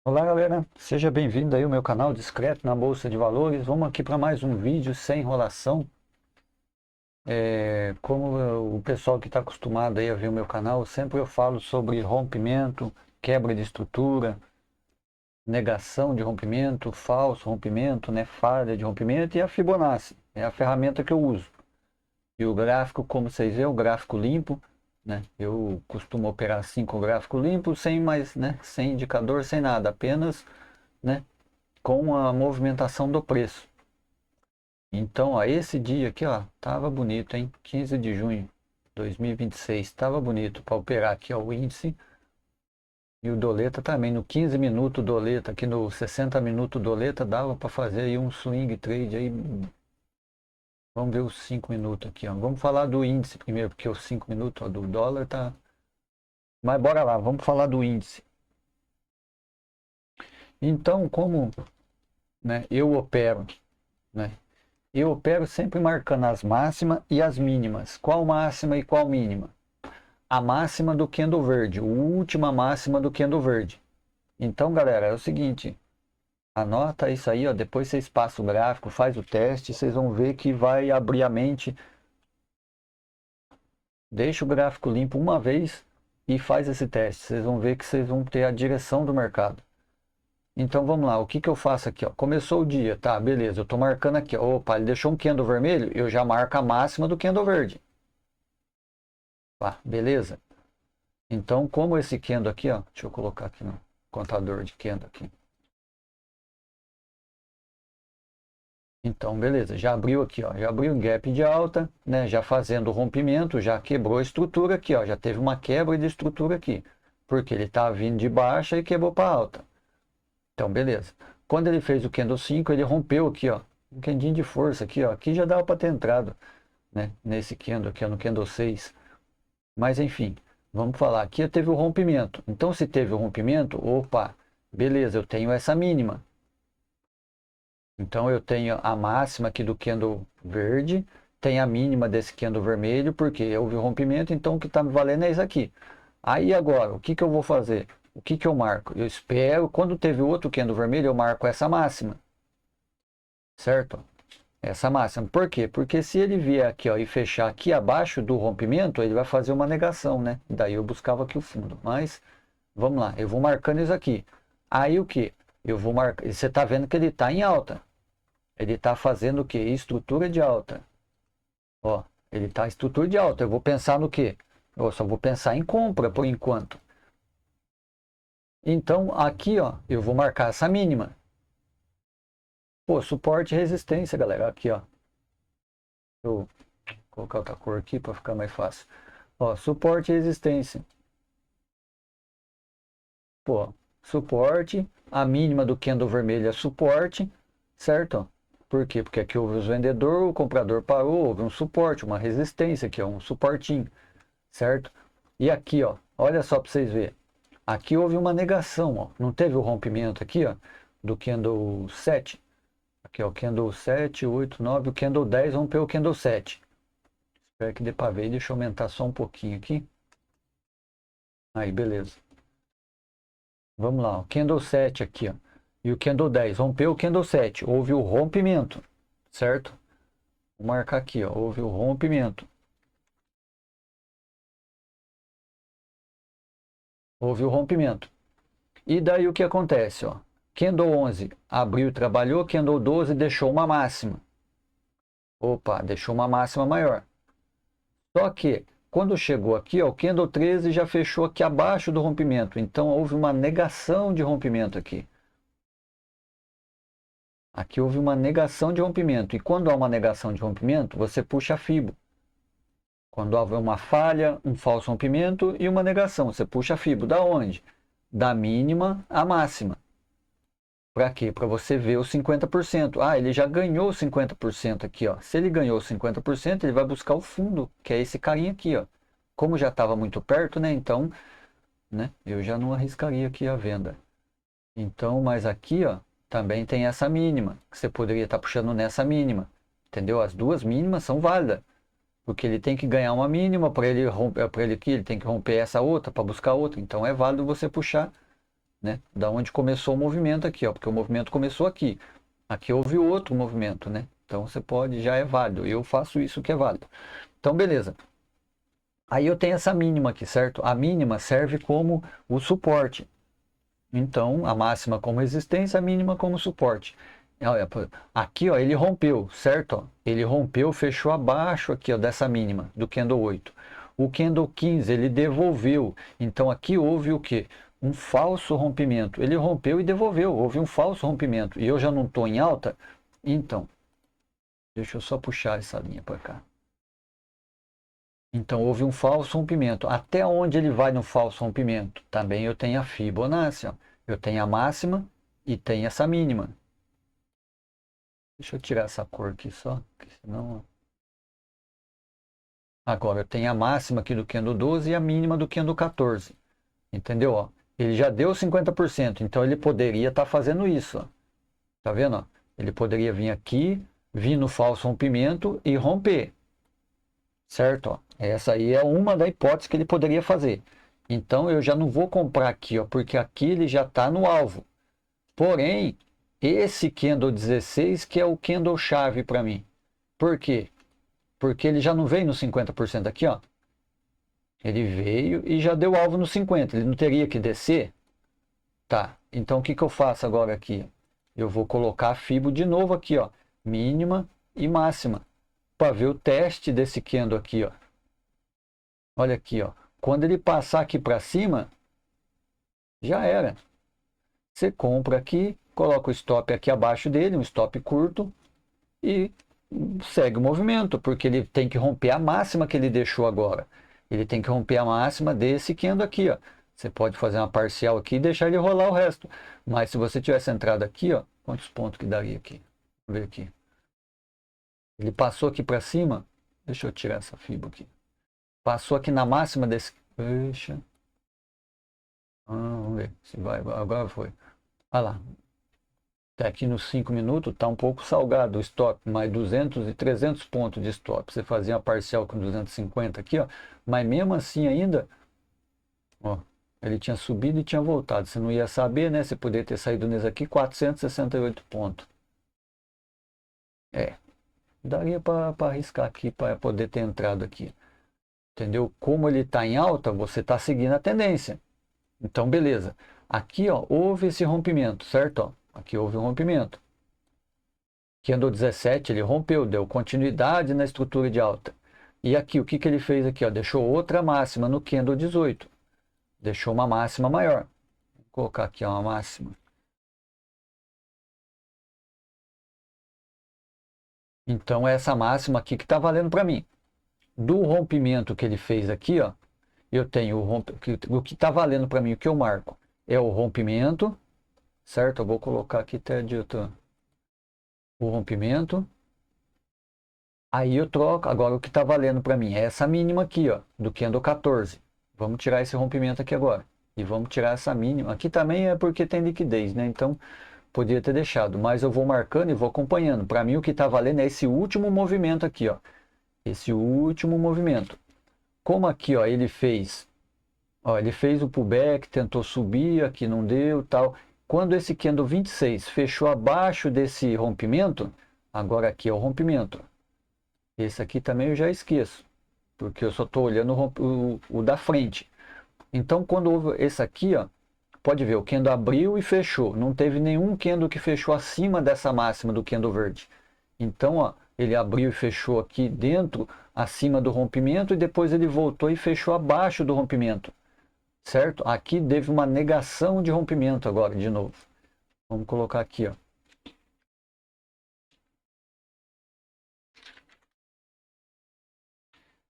Olá galera, seja bem-vindo aí ao meu canal Discreto na Bolsa de Valores. Vamos aqui para mais um vídeo sem enrolação. Como o pessoal que está acostumado aí a ver o meu canal, sempre eu falo sobre rompimento, quebra de estrutura, negação de rompimento, falso rompimento, né, falha de rompimento e a Fibonacci. É a ferramenta que eu uso. E o gráfico, como vocês veem, o gráfico limpo, né? Eu costumo operar assim com o gráfico limpo, sem mais, né, sem indicador, sem nada, apenas, né, com a movimentação do preço. Então, ó, esse dia aqui, ó, tava bonito, hein? 15 de junho de 2026, tava bonito para operar aqui, ó, o índice e o doleta também. No 15 minutos doleta, aqui no 60 minutos doleta, dava para fazer aí um swing trade aí. Vamos ver os 5 minutos aqui, ó. Vamos falar do índice primeiro, porque os 5 minutos, ó, do dólar tá. Mas bora lá, vamos falar do índice. Então, como, né, eu opero, né? Eu opero sempre marcando as máximas e as mínimas. Qual máxima e qual mínima? A máxima do candle verde, a última máxima do candle verde. Então, galera, é o seguinte, anota isso aí, ó, depois vocês passam o gráfico, faz o teste, vocês vão ver que vai abrir a mente. Deixa o gráfico limpo uma vez e faz esse teste. Vocês vão ver que vocês vão ter a direção do mercado. Então vamos lá, o que que eu faço aqui? Ó? Começou o dia, tá, beleza, eu estou marcando aqui, ó. Opa, ele deixou um candle vermelho, eu já marco a máxima do candle verde. Tá, beleza? Então, como esse candle aqui, ó, deixa eu colocar aqui no contador de candle aqui. Então, beleza, já abriu aqui, ó, já abriu um gap de alta, né, já fazendo o rompimento, já quebrou a estrutura aqui, ó, já teve uma quebra de estrutura aqui, porque ele tá vindo de baixa e quebrou para alta. Então, beleza. Quando ele fez o candle 5, ele rompeu aqui, ó, um candinho de força aqui, ó, aqui já dava para ter entrado, né, nesse candle aqui, ó, no candle 6. Mas enfim, vamos falar, aqui teve o rompimento. Então, se teve o rompimento, opa, beleza, eu tenho essa mínima. Então, eu tenho a máxima aqui do candle verde, tem a mínima desse candle vermelho, porque houve o rompimento, então o que está me valendo é isso aqui. Aí agora, o que que eu vou fazer? O que que eu marco? Eu espero, quando teve outro candle vermelho, eu marco essa máxima. Certo? Essa máxima. Por quê? Porque se ele vier aqui, ó, e fechar aqui abaixo do rompimento, ele vai fazer uma negação, né? Daí eu buscava aqui o fundo. Mas, vamos lá, eu vou marcando isso aqui. Aí o que? Eu vou marcar. Você está vendo que ele está em alta. Ele está fazendo o que? Estrutura de alta. Ó, ele está em estrutura de alta. Eu vou pensar no quê? Eu só vou pensar em compra por enquanto. Então, aqui, ó, eu vou marcar essa mínima. Pô, suporte e resistência, galera. Aqui, ó. Deixa eu colocar outra cor aqui para ficar mais fácil. Ó, suporte e resistência. Pô, suporte. A mínima do candle vermelho é suporte, certo? Por quê? Porque aqui houve os vendedores, o comprador parou, houve um suporte, uma resistência aqui, ó, um suportinho, certo? E aqui, ó, olha só para vocês verem. Aqui houve uma negação, ó. Não teve o rompimento aqui, ó, do candle 7. Aqui, ó, o candle 7, 8, 9, o candle 10 rompeu o candle 7. Espero que dê para ver. Deixa eu aumentar só um pouquinho aqui. Aí, beleza. Vamos lá, o candle 7 aqui, ó. E o candle 10 rompeu o candle 7. Houve o rompimento, certo? Vou marcar aqui, ó. Houve o rompimento. Houve o rompimento. E daí o que acontece, ó? Candle 11 abriu e trabalhou, candle 12 deixou uma máxima. Opa, deixou uma máxima maior. Só que quando chegou aqui, ó, o candle 13 já fechou aqui abaixo do rompimento. Então houve uma negação de rompimento aqui. Aqui houve uma negação de rompimento. E quando há uma negação de rompimento, você puxa a FIBO. Quando há uma falha, um falso rompimento e uma negação, você puxa a FIBO. Da onde? Da mínima à máxima. Para quê? Para você ver os 50%. Ah, ele já ganhou 50% aqui, ó. Se ele ganhou 50%, ele vai buscar o fundo, que é esse carinha aqui, ó. Como já estava muito perto, né? Então, né? Eu já não arriscaria aqui a venda. Então, mas aqui, ó, também tem essa mínima, que você poderia estar puxando nessa mínima. Entendeu? As duas mínimas são válidas. Porque ele tem que ganhar uma mínima para ele romper, para ele aqui, ele tem que romper essa outra para buscar outra. Então é válido você puxar né? Da onde começou o movimento aqui, ó, porque o movimento começou aqui. Aqui houve outro movimento, né? Então você pode, já é válido. Eu faço isso que é válido. Então, beleza. Aí eu tenho essa mínima aqui, certo? A mínima serve como o suporte. Então, a máxima como resistência, a mínima como suporte. Olha, aqui, ó, ele rompeu, certo? Ó, ele rompeu, fechou abaixo aqui, ó, dessa mínima, do candle 8. O candle 15, ele devolveu. Então, aqui houve o quê? Um falso rompimento. Ele rompeu e devolveu. Houve um falso rompimento. E eu já não estou em alta? Então, deixa eu só puxar essa linha para cá. Então, houve um falso rompimento. Até onde ele vai no falso rompimento? Também eu tenho a Fibonacci. Ó. Eu tenho a máxima e tenho essa mínima. Deixa eu tirar essa cor aqui só, porque senão... Agora, eu tenho a máxima aqui do candle 12 e a mínima do candle 14. Entendeu? Ó, ele já deu 50%, então ele poderia estar fazendo isso. Ó. Tá vendo? Ó? Ele poderia vir aqui, vir no falso rompimento e romper. Certo? Ó. Essa aí é uma da hipótese que ele poderia fazer. Então eu já não vou comprar aqui, ó, porque aqui ele já está no alvo. Porém, esse candle 16 que é o candle chave para mim. Por quê? Porque ele já não veio no 50% aqui, ó. Ele veio e já deu alvo no 50%. Ele não teria que descer? Tá. Então o que eu faço agora aqui? Eu vou colocar a Fibo de novo aqui, ó. Mínima e máxima. Para ver o teste desse candle aqui, ó. Olha aqui, ó. Quando ele passar aqui para cima, já era. Você compra aqui, coloca o stop aqui abaixo dele, um stop curto, e segue o movimento, porque ele tem que romper a máxima que ele deixou agora. Ele tem que romper a máxima desse candle aqui, ó. Você pode fazer uma parcial aqui e deixar ele rolar o resto. Mas se você tivesse entrado aqui, ó, quantos pontos que daria aqui? Vamos ver aqui. Ele passou aqui para cima. Deixa eu tirar essa fibra aqui. Passou aqui na máxima desse... Deixa. Vamos ver se vai. Agora foi. Olha lá. Até aqui nos 5 minutos está um pouco salgado o stop, mais 200 e 300 pontos de stop. Você fazia uma parcial com 250 aqui, ó, mas mesmo assim ainda, ó, ele tinha subido e tinha voltado. Você não ia saber, né? Você poderia ter saído nesse aqui 468 pontos. Daria para arriscar aqui para poder ter entrado aqui. Entendeu? Como ele está em alta, você está seguindo a tendência. Então, beleza. Aqui, ó, houve esse rompimento, certo? Ó, aqui houve um rompimento. Candle 17, ele rompeu, deu continuidade na estrutura de alta. E aqui, o que ele fez aqui? Ó, deixou outra máxima no Candle 18. Deixou uma máxima maior. Vou colocar aqui ó, uma máxima. Então, é essa máxima aqui que está valendo para mim. Do rompimento que ele fez aqui, ó, eu tenho o que está valendo para mim, o que eu marco, é o rompimento, certo? Eu vou colocar aqui até o rompimento. Aí eu troco, agora o que está valendo para mim é essa mínima aqui, ó, do candle 14. Vamos tirar esse rompimento aqui agora. E vamos tirar essa mínima. Aqui também é porque tem liquidez, né? Então, podia ter deixado. Mas eu vou marcando e vou acompanhando. Para mim, o que está valendo é esse último movimento aqui, ó. Esse último movimento. Como aqui, ó, ele fez o pullback, tentou subir, aqui não deu, tal. Quando esse candle 26 fechou abaixo desse rompimento, agora aqui é o rompimento. Esse aqui também eu já esqueço, porque eu só estou olhando o da frente. Então, quando houve esse aqui, ó, pode ver, o candle abriu e fechou. Não teve nenhum candle que fechou acima dessa máxima do candle verde. Então, ó, ele abriu e fechou aqui dentro, acima do rompimento, e depois ele voltou e fechou abaixo do rompimento. Certo? Aqui teve uma negação de rompimento agora, de novo. Vamos colocar aqui, ó.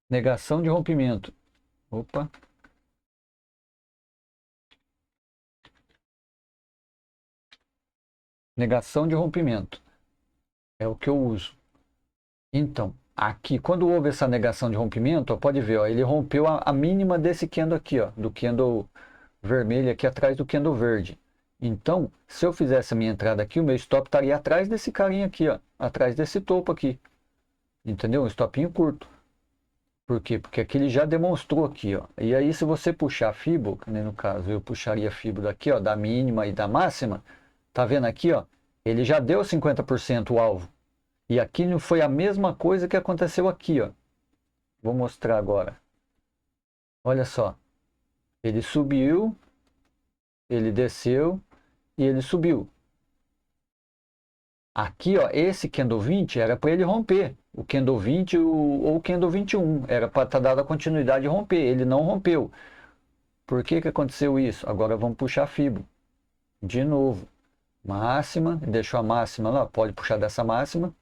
Negação de rompimento. Opa. Negação de rompimento. É o que eu uso. Então, aqui, quando houve essa negação de rompimento, ó, pode ver, ó, ele rompeu a mínima desse candle aqui, ó, do candle vermelho aqui atrás do candle verde. Então, se eu fizesse a minha entrada aqui, o meu stop estaria atrás desse carinha aqui, ó, atrás desse topo aqui. Entendeu? Um stopinho curto. Por quê? Porque aqui ele já demonstrou aqui, ó. E aí se você puxar a fibra, né, no caso eu puxaria a fibra daqui, ó, da mínima e da máxima, tá vendo aqui, ó? Ele já deu 50% o alvo. E aqui não foi a mesma coisa que aconteceu aqui, ó. Vou mostrar agora. Olha só. Ele subiu, ele desceu e ele subiu. Aqui, ó, esse Candle 20 era para ele romper. O Candle 20 ou o Candle 21. Era para estar dado a continuidade de romper. Ele não rompeu. Por que que aconteceu isso? Agora vamos puxar a fibra. De novo. Máxima. Deixou a máxima lá. Pode puxar dessa máxima.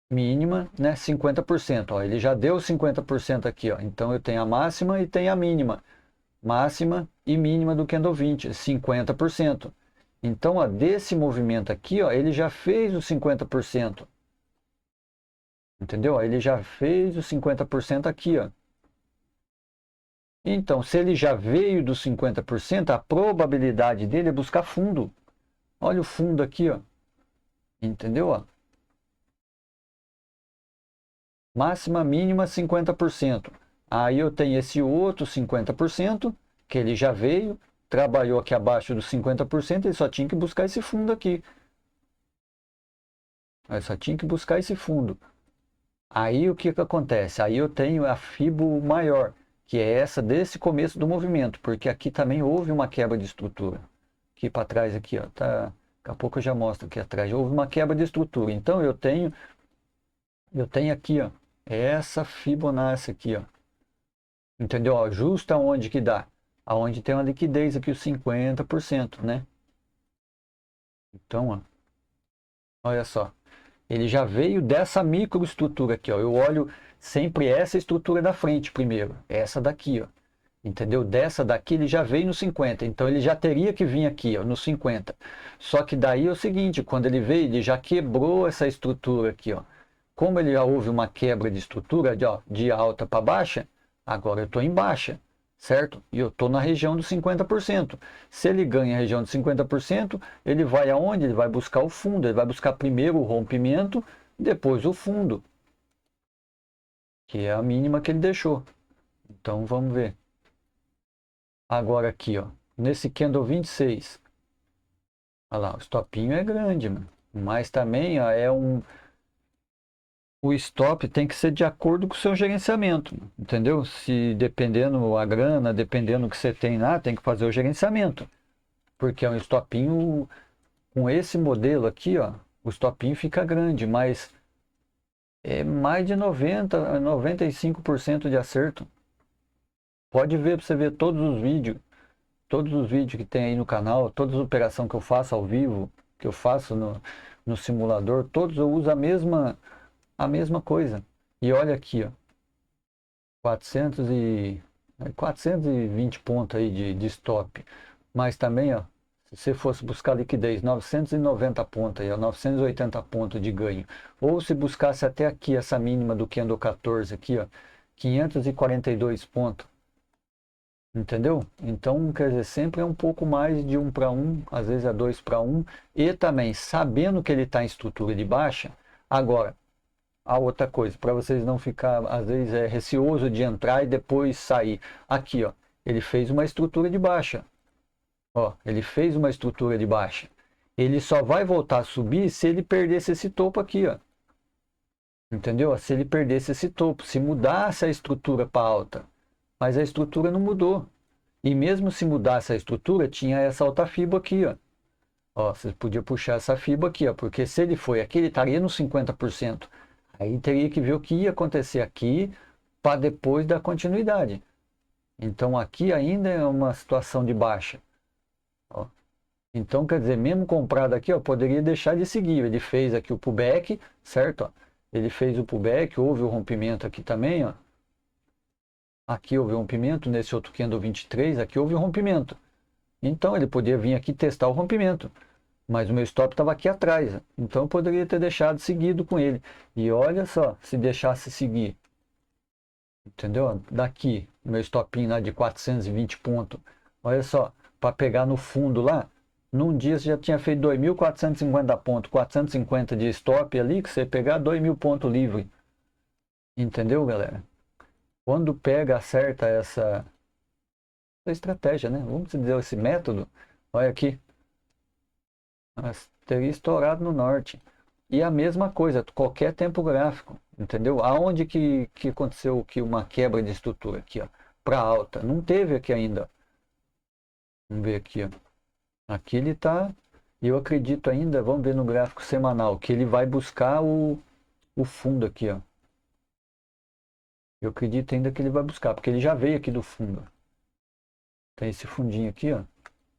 Mínima, né? 50%. Ó, ele já deu 50% aqui. Ó. Então eu tenho a máxima e tenho a mínima. Máxima e mínima do Candle 20. 50%. Então, ó, desse movimento aqui, ó, ele já fez os 50%. Entendeu? Ele já fez os 50% aqui, ó. Então, se ele já veio dos 50%, a probabilidade dele é buscar fundo. Olha o fundo aqui, ó. Entendeu? Ó? Máxima, mínima, 50%. Aí eu tenho esse outro 50%, que ele já veio, trabalhou aqui abaixo dos 50%, ele só tinha que buscar esse fundo aqui. Ele só tinha que buscar esse fundo. Aí o que que acontece? Aí eu tenho a fibra maior, que é essa desse começo do movimento, porque aqui também houve uma quebra de estrutura. Aqui para trás, aqui, ó, tá, daqui a pouco eu já mostro aqui atrás. Houve uma quebra de estrutura. Então eu tenho aqui, ó, essa Fibonacci aqui, ó. Entendeu? Ó, justo aonde que dá? Aonde tem uma liquidez aqui, os 50%, né? Então, ó, olha só. Ele já veio dessa microestrutura aqui, ó. Eu olho sempre essa estrutura da frente primeiro. Essa daqui, ó. Entendeu? Dessa daqui ele já veio no 50. Então ele já teria que vir aqui, ó, no 50. Só que daí é o seguinte, quando ele veio, ele já quebrou essa estrutura aqui, ó. Como ele já houve uma quebra de estrutura, de alta para baixa, agora eu estou em baixa, certo? E eu estou na região dos 50%. Se ele ganha a região de 50%, ele vai aonde? Ele vai buscar o fundo. Ele vai buscar primeiro o rompimento, depois o fundo, que é a mínima que ele deixou. Então vamos ver. Agora aqui, ó, nesse candle 26. Olha lá, o stopinho é grande, mano. Mas também, ó, o stop tem que ser de acordo com o seu gerenciamento, entendeu? Se dependendo a grana, dependendo do que você tem lá, tem que fazer o gerenciamento. Porque é um stopinho com esse modelo aqui, ó, o stopinho fica grande, mas é mais de 95% de acerto. Pode ver para você ver todos os vídeos que tem aí no canal, todas as operações que eu faço ao vivo, que eu faço no simulador, todos eu uso a mesma coisa. E olha aqui, ó, 420 pontos aí de stop. Mas também, ó, se você fosse buscar liquidez, 990 pontos aí, ó, 980 pontos de ganho. Ou se buscasse até aqui essa mínima do Candle 14 aqui, ó, 542 pontos. Entendeu? Então, quer dizer, sempre é um pouco mais de 1 para 1, às vezes é 2 para 1. E também, sabendo que ele está em estrutura de baixa, agora, a outra coisa, para vocês não ficar, às vezes, receoso de entrar e depois sair. Aqui, ó, ele fez uma estrutura de baixa. Ó, ele fez uma estrutura de baixa. Ele só vai voltar a subir se ele perdesse esse topo aqui, ó. Entendeu? Se ele perdesse esse topo, se mudasse a estrutura para alta. Mas a estrutura não mudou. E mesmo se mudasse a estrutura, tinha essa alta fibra aqui, ó. Ó, você podia puxar essa fibra aqui, ó, porque se ele foi aqui, ele estaria no 50%. Aí teria que ver o que ia acontecer aqui para depois da continuidade. Então aqui ainda é uma situação de baixa. Ó. Então, quer dizer, mesmo comprado aqui, ó, poderia deixar de seguir. Ele fez aqui o pullback, certo? Ó. Ele fez o pullback, houve o rompimento aqui também, ó. Aqui houve um rompimento, nesse outro candle 23, aqui houve um rompimento. Então ele podia vir aqui testar o rompimento. Mas o meu stop estava aqui atrás. Então eu poderia ter deixado seguido com ele. E olha só, se deixasse seguir. Entendeu? Daqui, meu stopinho lá de 420 pontos. Olha só, para pegar no fundo lá, num dia você já tinha feito 2.450 pontos. 450 de stop ali, que você pegar 2.000 pontos livre. Entendeu, galera? Quando pega, acerta essa estratégia, né? Vamos dizer, esse método, olha aqui, teria estourado no norte. E a mesma coisa, qualquer tempo gráfico, entendeu? Aonde que aconteceu que uma quebra de estrutura aqui, ó, para alta? Não teve aqui ainda. Vamos ver aqui, ó. Aqui ele está, e eu acredito ainda, vamos ver no gráfico semanal, que ele vai buscar o fundo aqui, ó. Eu acredito ainda que ele vai buscar, porque ele já veio aqui do fundo. Tem esse fundinho aqui, ó.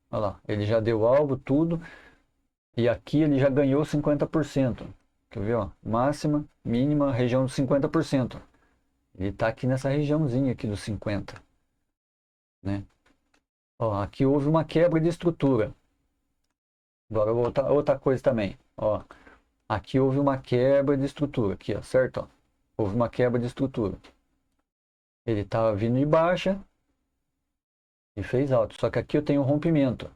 Olha lá, ele já deu alvo, tudo. E aqui ele já ganhou 50%. Quer ver, ó? Máxima, mínima, região dos 50%. Ele está aqui nessa regiãozinha aqui dos 50%. Né? Ó, aqui houve uma quebra de estrutura. Agora outra coisa também. Ó, aqui houve uma quebra de estrutura. Aqui, ó, certo? Ó, houve uma quebra de estrutura. Ele estava vindo de baixa e fez alto. Só que aqui eu tenho um rompimento.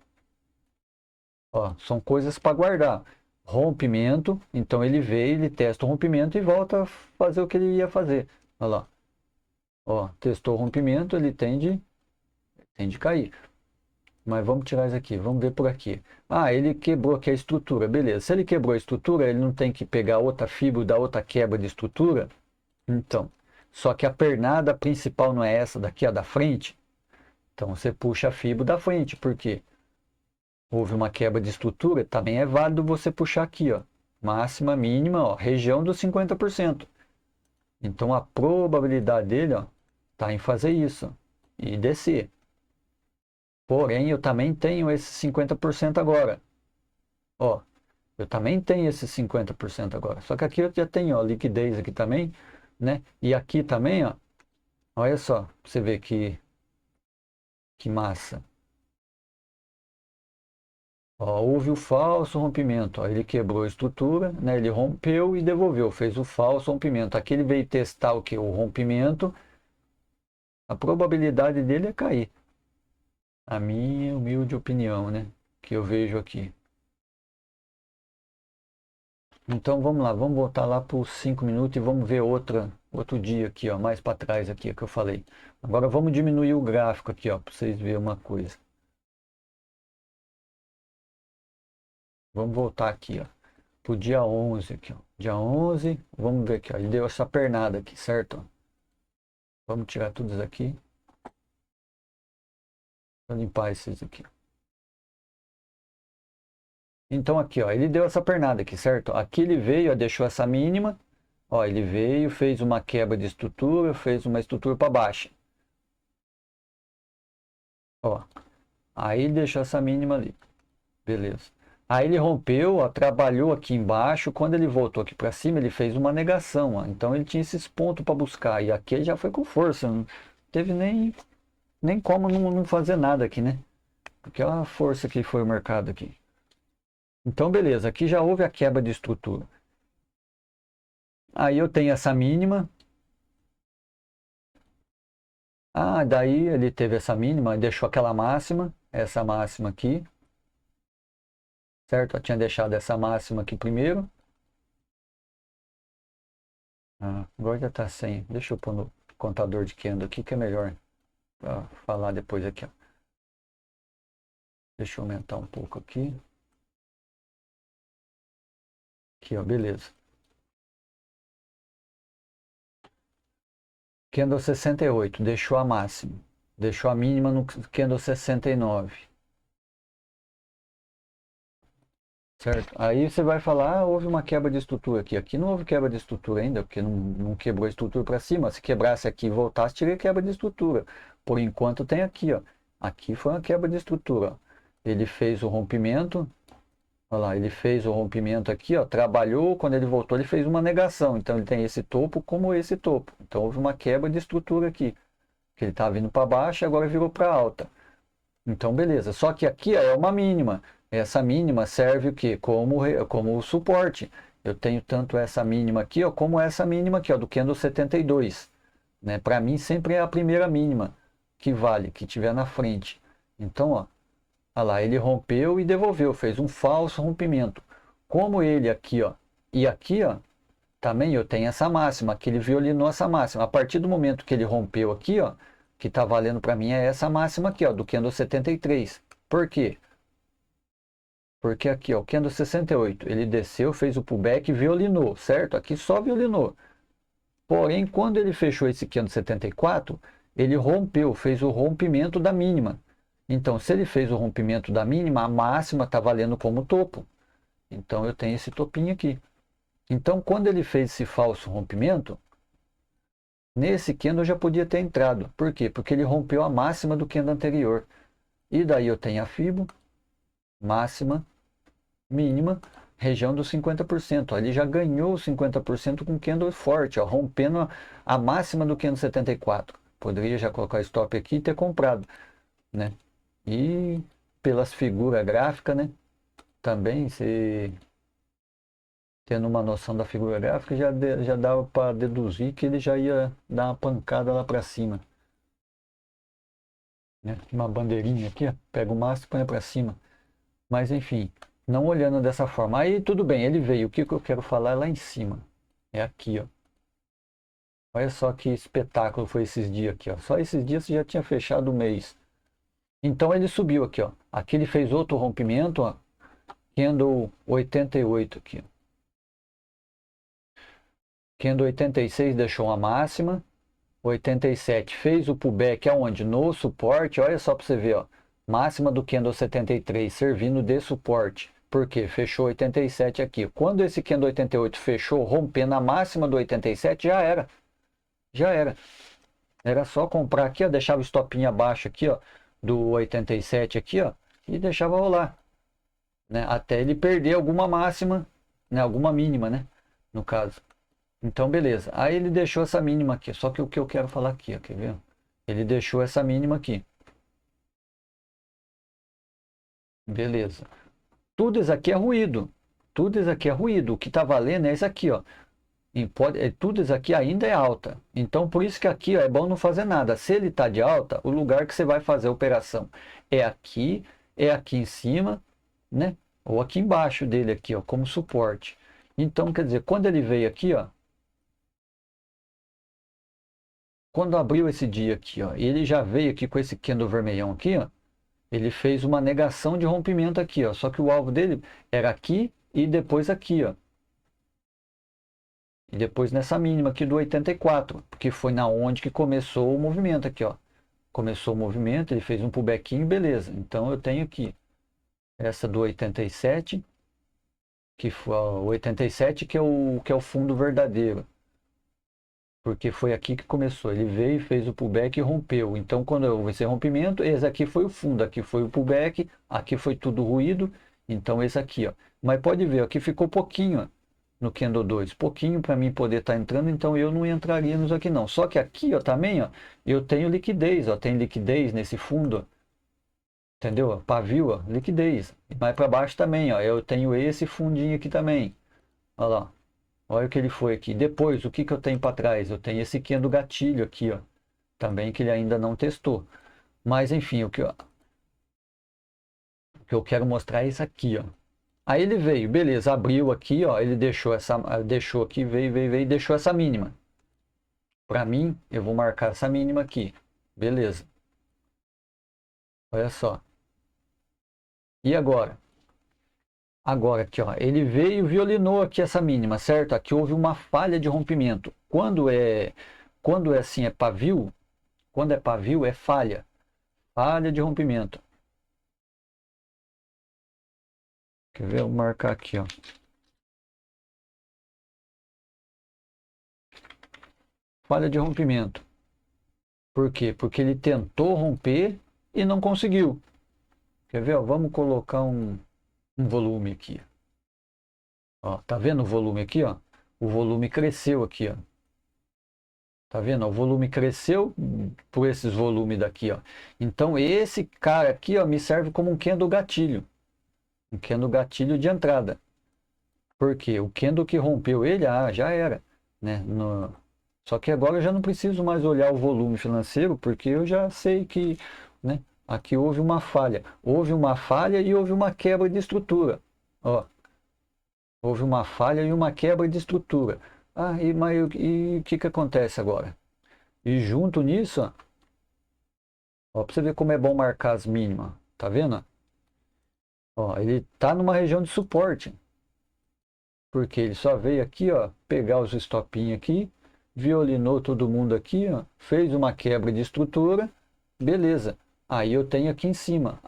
Ó, são coisas para guardar. Rompimento, então ele veio, ele testa o rompimento e volta a fazer o que ele ia fazer. Olha lá. Ó, testou o rompimento, ele tende a cair. Mas vamos tirar isso aqui, vamos ver por aqui. Ah, ele quebrou aqui a estrutura, beleza. Se ele quebrou a estrutura, ele não tem que pegar outra fibra da outra quebra de estrutura? Então, só que a pernada principal não é essa daqui, a da frente. Então você puxa a fibra da frente, porque houve uma quebra de estrutura, também é válido você puxar aqui, ó. Máxima, mínima, ó, região dos 50%. Então a probabilidade dele, ó, tá em fazer isso e descer. Porém, eu também tenho esse 50% agora. Ó, eu também tenho esse 50% agora. Só que aqui eu já tenho, ó, liquidez aqui também, né? E aqui também, ó, olha só, você vê que massa. Ó, houve o falso rompimento. Ó, ele quebrou a estrutura, né? Ele rompeu e devolveu, fez o falso rompimento. Aqui ele veio testar o que? O rompimento. A probabilidade dele é cair. A minha humilde opinião, né? Que eu vejo aqui. Então vamos lá, vamos voltar lá para os 5 minutos e vamos ver outro dia aqui, ó, mais para trás aqui, que eu falei. Agora vamos diminuir o gráfico aqui, ó, para vocês verem uma coisa. Vamos voltar aqui, ó, para o dia 11 aqui, ó. Dia 11, vamos ver aqui, ó, ele deu essa pernada aqui, certo? Vamos tirar tudo isso aqui. Vou limpar esses aqui. Então aqui, ó, ele deu essa pernada aqui, certo? Aqui ele veio, ó, deixou essa mínima. Ó, ele veio, fez uma quebra de estrutura, fez uma estrutura para baixo. Ó, aí ele deixou essa mínima ali. Beleza. Aí ele rompeu, ó, trabalhou aqui embaixo. Quando ele voltou aqui para cima, ele fez uma negação. Ó. Então ele tinha esses pontos para buscar. E aqui ele já foi com força. Não teve nem como não fazer nada aqui, né? Porque olha a força que foi o mercado aqui. Então, beleza. Aqui já houve a quebra de estrutura. Aí eu tenho essa mínima. Ah, daí ele teve essa mínima, deixou aquela máxima. Essa máxima aqui. Certo? Eu tinha deixado essa máxima aqui primeiro. Ah, agora já está sem. Deixa eu pôr no contador de candle aqui que é melhor para falar depois aqui. Ó. Deixa eu aumentar um pouco aqui. Aqui, ó, beleza. Candle 68, deixou a máxima. Deixou a mínima no candle 69. Certo? Aí você vai falar, ah, houve uma quebra de estrutura aqui. Aqui não houve quebra de estrutura ainda, porque não quebrou a estrutura para cima. Se quebrasse aqui e voltasse, teria quebra de estrutura. Por enquanto tem aqui, ó. Aqui foi uma quebra de estrutura. Ó. Ele fez o rompimento. Olha lá, ele fez o rompimento aqui, ó. Trabalhou, quando ele voltou, ele fez uma negação. Então ele tem esse topo como esse topo. Então houve uma quebra de estrutura aqui. Que ele estava vindo para baixo e agora virou para alta. Então beleza. Só que aqui ó, é uma mínima. Essa mínima serve o quê? Como suporte. Eu tenho tanto essa mínima aqui, ó, como essa mínima aqui, ó, do candle 72. Né? Para mim sempre é a primeira mínima que vale, que tiver na frente. Então, ó, olha lá, ele rompeu e devolveu, fez um falso rompimento. Como ele aqui, ó, e aqui, ó, também eu tenho essa máxima, que ele violinou essa máxima. A partir do momento que ele rompeu aqui, ó, que está valendo para mim é essa máxima aqui, ó, do candle 73. Por quê? Porque aqui, ó, o candle 68, ele desceu, fez o pullback e violinou, certo? Aqui só violinou. Porém, quando ele fechou esse candle 74, ele rompeu, fez o rompimento da mínima. Então, se ele fez o rompimento da mínima, a máxima está valendo como topo. Então, eu tenho esse topinho aqui. Então, quando ele fez esse falso rompimento, nesse candle eu já podia ter entrado. Por quê? Porque ele rompeu a máxima do candle anterior. E daí eu tenho a Fibo, máxima, mínima, região dos 50%. Ó, ele já ganhou 50% com candle forte, ó, rompendo a máxima do candle 74. Poderia já colocar stop aqui e ter comprado, né? E pelas figuras gráficas, né? Também, se tendo uma noção da figura gráfica, já dava para deduzir que ele já ia dar uma pancada lá para cima. Né? Uma bandeirinha aqui, ó, pega o máximo e põe para cima. Mas enfim, não olhando dessa forma. Aí tudo bem, ele veio. O que eu quero falar é lá em cima. É aqui, ó. Olha só que espetáculo foi esses dias aqui, ó. Só esses dias você já tinha fechado o mês. Então ele subiu aqui, ó. Aqui ele fez outro rompimento, ó. Candle 88 aqui. Candle 86 deixou a máxima. 87 fez o pullback aonde? No suporte. Olha só para você ver, ó. Máxima do candle 73 servindo de suporte. Por quê? Fechou 87 aqui. Quando esse candle 88 fechou, rompendo a máxima do 87, já era. Já era. Era só comprar aqui, ó, deixava o stopinho abaixo aqui, ó, do 87 aqui, ó, e deixava rolar, né? Até ele perder alguma máxima, né? Alguma mínima, né? No caso. Então, beleza. Aí ele deixou essa mínima aqui. Só que o que eu quero falar aqui, ó, quer ver? Ele deixou essa mínima aqui. Beleza. Tudo isso aqui é ruído. Tudo isso aqui é ruído. O que está valendo é isso aqui, ó. Tudo isso aqui ainda é alta. Então, por isso que aqui, ó, é bom não fazer nada. Se ele está de alta, o lugar que você vai fazer a operação é aqui em cima, né? Ou aqui embaixo dele aqui, ó, como suporte. Então, quer dizer, quando ele veio aqui, ó, quando abriu esse dia aqui, ó, ele já veio aqui com esse candle vermelhão aqui, ó, ele fez uma negação de rompimento aqui, ó, só que o alvo dele era aqui e depois aqui, ó. E depois nessa mínima aqui do 84, porque foi na onde que começou o movimento aqui, ó. Começou o movimento, ele fez um pullbackinho, beleza. Então eu tenho aqui essa do 87, que foi o 87 que é o fundo verdadeiro. Porque foi aqui que começou. Ele veio, fez o pullback e rompeu. Então, quando houve esse rompimento, esse aqui foi o fundo, aqui foi o pullback, aqui foi tudo ruído. Então, esse aqui, ó. Mas pode ver, aqui ficou pouquinho, ó, no candle 2. Pouquinho para mim poder estar entrando, então eu não entraria nos aqui não. Só que aqui, ó, também, ó, eu tenho liquidez, ó. Tem liquidez nesse fundo, ó. Entendeu? Pavio, ó, liquidez. E mais para baixo também, ó. Eu tenho esse fundinho aqui também. Olha lá. Olha o que ele foi aqui. Depois, o que eu tenho para trás? Eu tenho esse aqui do gatilho aqui, ó. Também que ele ainda não testou. Mas, enfim, o que eu quero mostrar é isso aqui, ó. Aí ele veio, beleza, abriu aqui, ó. Ele deixou aqui, veio e deixou essa mínima. Para mim, eu vou marcar essa mínima aqui. Beleza. Olha só. E agora? Agora aqui, ó, ele veio e violinou aqui essa mínima, certo? Aqui houve uma falha de rompimento. Quando é assim, é pavio, quando é pavio é falha. Falha de rompimento. Quer ver? Eu vou marcar aqui, ó. Falha de rompimento. Por quê? Porque ele tentou romper e não conseguiu. Quer ver? Ó, vamos colocar um volume aqui. Ó, tá vendo o volume aqui, ó? O volume cresceu aqui, ó. Tá vendo? O volume cresceu por esses volumes daqui, ó. Então esse cara aqui, ó, me serve como um candle gatilho. Um candle gatilho de entrada. Por quê? O candle que rompeu ele, já era, né? Só que agora eu já não preciso mais olhar o volume financeiro, porque eu já sei que, né, aqui houve uma falha. Houve uma falha e houve uma quebra de estrutura. Ó, houve uma falha e uma quebra de estrutura. Mas o que que acontece agora? E junto nisso, ó, para você ver como é bom marcar as mínimas, tá vendo? Ó, ele tá numa região de suporte, porque ele só veio aqui, ó, pegar os stopinhos aqui, violinou todo mundo aqui, ó, fez uma quebra de estrutura, beleza. Aí eu tenho aqui em cima,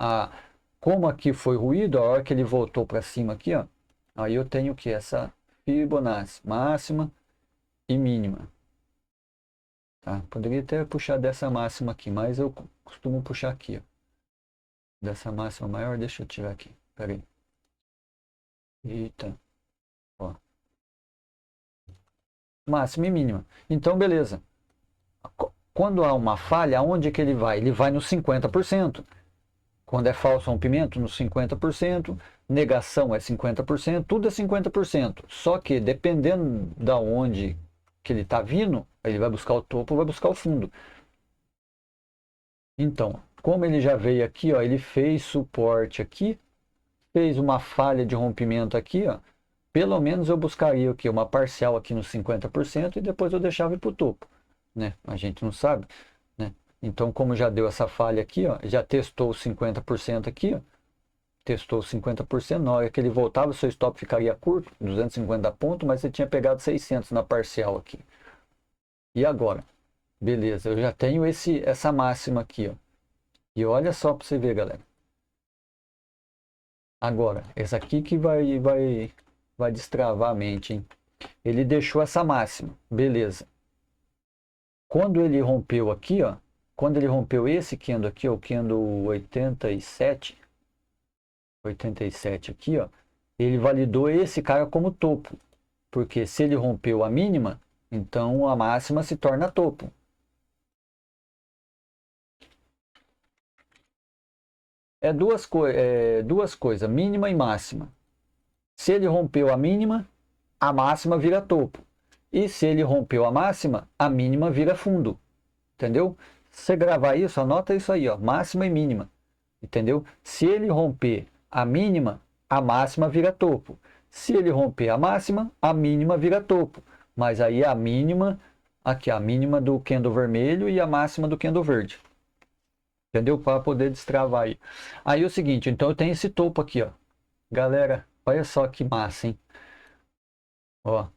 como aqui foi ruído, a hora que ele voltou para cima aqui, ó, aí eu tenho que essa Fibonacci máxima e mínima. Tá? Poderia até puxar dessa máxima aqui, mas eu costumo puxar aqui, ó. Dessa máxima maior, deixa eu tirar aqui. Pera aí. Eita. Ó. Máxima e mínima. Então, beleza. Quando há uma falha, aonde que ele vai? Ele vai no 50%. Quando é falso rompimento, no 50%. Negação é 50%. Tudo é 50%. Só que, dependendo da onde que ele está vindo, ele vai buscar o topo ou vai buscar o fundo. Então, como ele já veio aqui, ó, ele fez suporte aqui, fez uma falha de rompimento aqui, ó, pelo menos eu buscaria aqui uma parcial aqui nos 50% e depois eu deixava ir para o topo, né? A gente não sabe, né? Então, como já deu essa falha aqui, ó, já testou os 50% aqui, ó, testou os 50%, na hora que ele voltava, o seu stop ficaria curto, 250 pontos, mas você tinha pegado 600 na parcial aqui. E agora? Beleza, eu já tenho essa máxima aqui, ó. E olha só para você ver, galera. Agora, essa aqui que vai destravar a mente, hein? Ele deixou essa máxima, beleza. Quando ele rompeu aqui, ó, quando ele rompeu esse candle aqui, ó, o candle 87 aqui, ó, ele validou esse cara como topo. Porque se ele rompeu a mínima, então a máxima se torna topo. É duas coisas, mínima e máxima. Se ele rompeu a mínima, a máxima vira topo. E se ele rompeu a máxima, a mínima vira fundo. Entendeu? Se você gravar isso, anota isso aí, ó, máxima e mínima. Entendeu? Se ele romper a mínima, a máxima vira topo. Se ele romper a máxima, a mínima vira topo. Mas aí a mínima, aqui a mínima do candle vermelho e a máxima do candle verde. Entendeu? Para poder destravar aí. Aí é o seguinte, então eu tenho esse topo aqui, ó. Galera, olha só que massa, hein? Ó.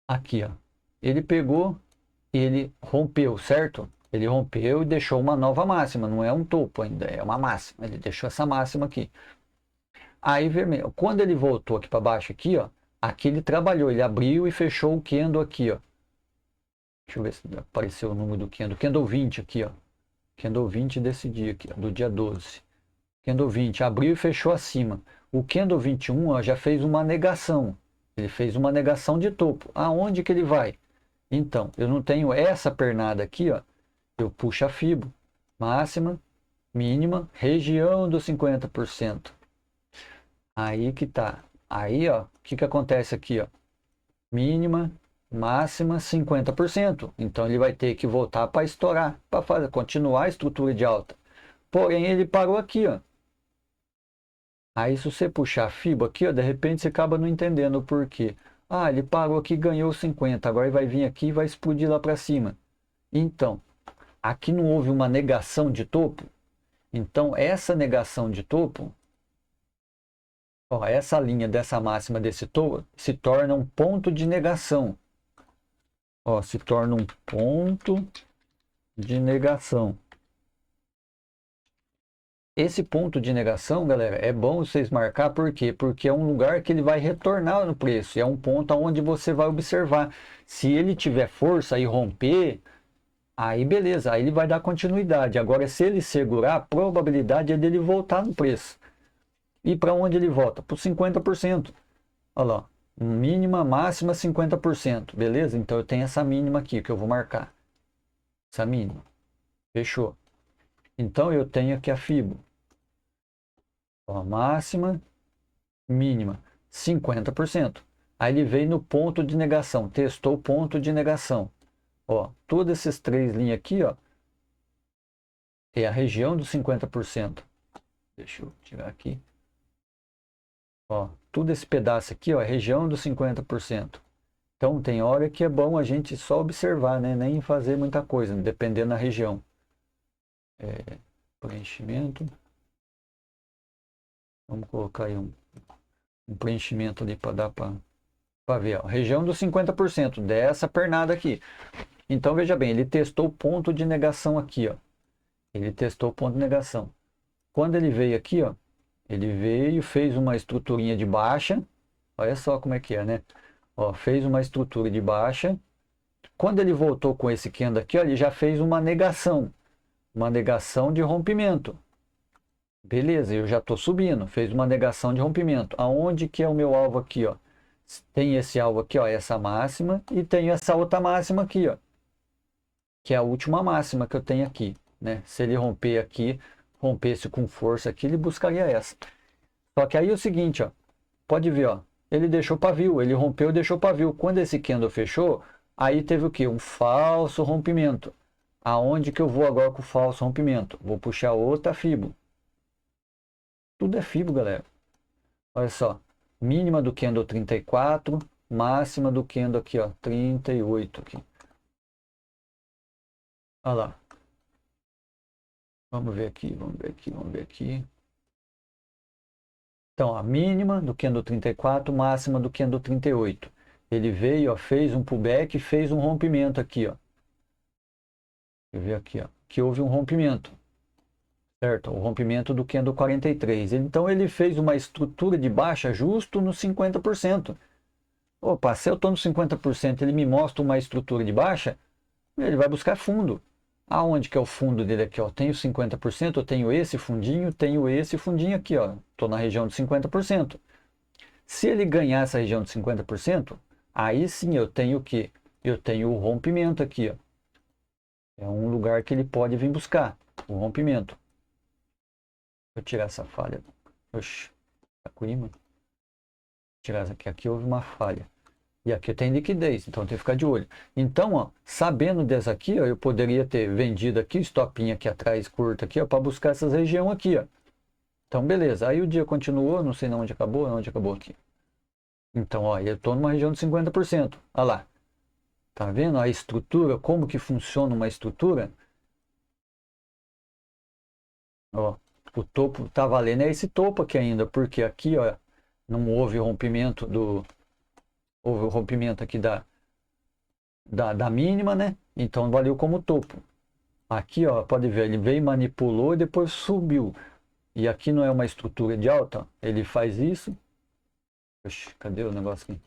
Aqui, ó. Ele pegou e ele rompeu, certo? Ele rompeu e deixou uma nova máxima. Não é um topo ainda, é uma máxima. Ele deixou essa máxima aqui. Aí, vermelho. Quando ele voltou aqui para baixo, aqui, ó. Aqui ele trabalhou, ele abriu e fechou o candle aqui, ó. Deixa eu ver se apareceu o número do candle. Candle 20 aqui, ó. Candle 20 desse dia aqui, ó, do dia 12. Candle 20, abriu e fechou acima. O candle 21, ó, já fez uma negação. Ele fez uma negação de topo. Aonde que ele vai? Então, eu não tenho essa pernada aqui, ó. Eu puxo a Fibo. Máxima, mínima, região dos 50%. Aí que tá. Aí, ó, o que que acontece aqui, ó? Mínima, máxima, 50%. Então, ele vai ter que voltar para estourar, para continuar a estrutura de alta. Porém, ele parou aqui, ó. Aí, se você puxar a FIBA aqui, ó, de repente você acaba não entendendo o porquê. Ah, ele parou aqui, ganhou 50, agora ele vai vir aqui e vai explodir lá para cima. Então, aqui não houve uma negação de topo. Então, essa negação de topo, ó, essa linha dessa máxima desse topo, se torna um ponto de negação. Ó, se torna um ponto de negação. Esse ponto de negação, galera, é bom vocês marcar, por quê? Porque é um lugar que ele vai retornar no preço, é um ponto onde você vai observar. Se ele tiver força e romper, aí beleza, aí ele vai dar continuidade. Agora, se ele segurar, a probabilidade é dele voltar no preço. E para onde ele volta? Para os 50%. Olha lá, mínima, máxima 50%, beleza? Então eu tenho essa mínima aqui que eu vou marcar. Essa mínima. Fechou. Então eu tenho aqui a Fibo. Ó, máxima, mínima, 50%. Aí ele veio no ponto de negação, testou o ponto de negação. Ó, todas essas três linhas aqui, ó, é a região dos 50%. Deixa eu tirar aqui. Ó, tudo esse pedaço aqui, ó, é região dos 50%. Então tem hora que é bom a gente só observar, né? Nem fazer muita coisa, dependendo da região. Preenchimento. Vamos colocar aí um preenchimento ali para dar para ver. Ó, região dos 50% dessa pernada aqui. Então veja bem, ele testou o ponto de negação aqui, ó. Ele testou o ponto de negação. Quando ele veio aqui, ó, ele veio, fez uma estruturinha de baixa. Olha só como é que é, né? Ó, fez uma estrutura de baixa. Quando ele voltou com esse candle aqui, ó, ele já fez uma negação de rompimento. Beleza, eu já estou subindo, fez uma negação de rompimento. Aonde que é o meu alvo aqui, ó? Tem esse alvo aqui, ó, essa máxima, e tem essa outra máxima aqui, ó, que é a última máxima que eu tenho aqui, né? Se ele romper aqui, rompesse com força aqui, ele buscaria essa. Só que aí é o seguinte, ó, pode ver, ó, ele deixou pavio, ele rompeu e deixou pavio. Quando esse candle fechou, aí teve o que? Um falso rompimento. Aonde que eu vou agora com o falso rompimento? Vou puxar outra Fibo. Tudo é Fibo, galera. Olha só, mínima do candle 34, máxima do candle aqui, ó, 38 aqui. Olha lá. Vamos ver aqui, vamos ver aqui, vamos ver aqui. Então, a mínima do candle 34, máxima do candle 38. Ele veio, ó, fez um pullback, fez um rompimento aqui, ó. Deixa eu ver aqui, ó, que houve um rompimento. Certo? O rompimento do candle 43. Então ele fez uma estrutura de baixa justo nos 50%. Opa, se eu estou no 50%, ele me mostra uma estrutura de baixa, ele vai buscar fundo. Aonde que é o fundo dele aqui? Ó? Tenho 50%, eu tenho esse fundinho aqui. Estou na região de 50%. Se ele ganhar essa região de 50%, aí sim eu tenho o quê? Eu tenho o rompimento aqui. Ó. É um lugar que ele pode vir buscar, o rompimento. Vou tirar essa falha. Oxi, tá com imã. Tirar essa aqui. Aqui houve uma falha. E aqui tem liquidez, então tem que ficar de olho. Então, ó, sabendo dessa aqui, ó, eu poderia ter vendido aqui, stopinho aqui atrás, curto aqui, para buscar essas regiões aqui, ó. Então, beleza. Aí o dia continuou, não sei onde acabou aqui. Então, ó, eu estou numa região de 50%. Olha lá. Tá vendo a estrutura, como que funciona uma estrutura? Ó, o topo tá valendo é esse topo aqui ainda, porque aqui, ó, não houve rompimento houve o rompimento aqui da mínima, né? Então valeu como topo. Aqui, ó, pode ver, ele veio, manipulou e depois subiu. E aqui não é uma estrutura de alta, ó. Ele faz isso. Oxi, cadê o negócio aqui?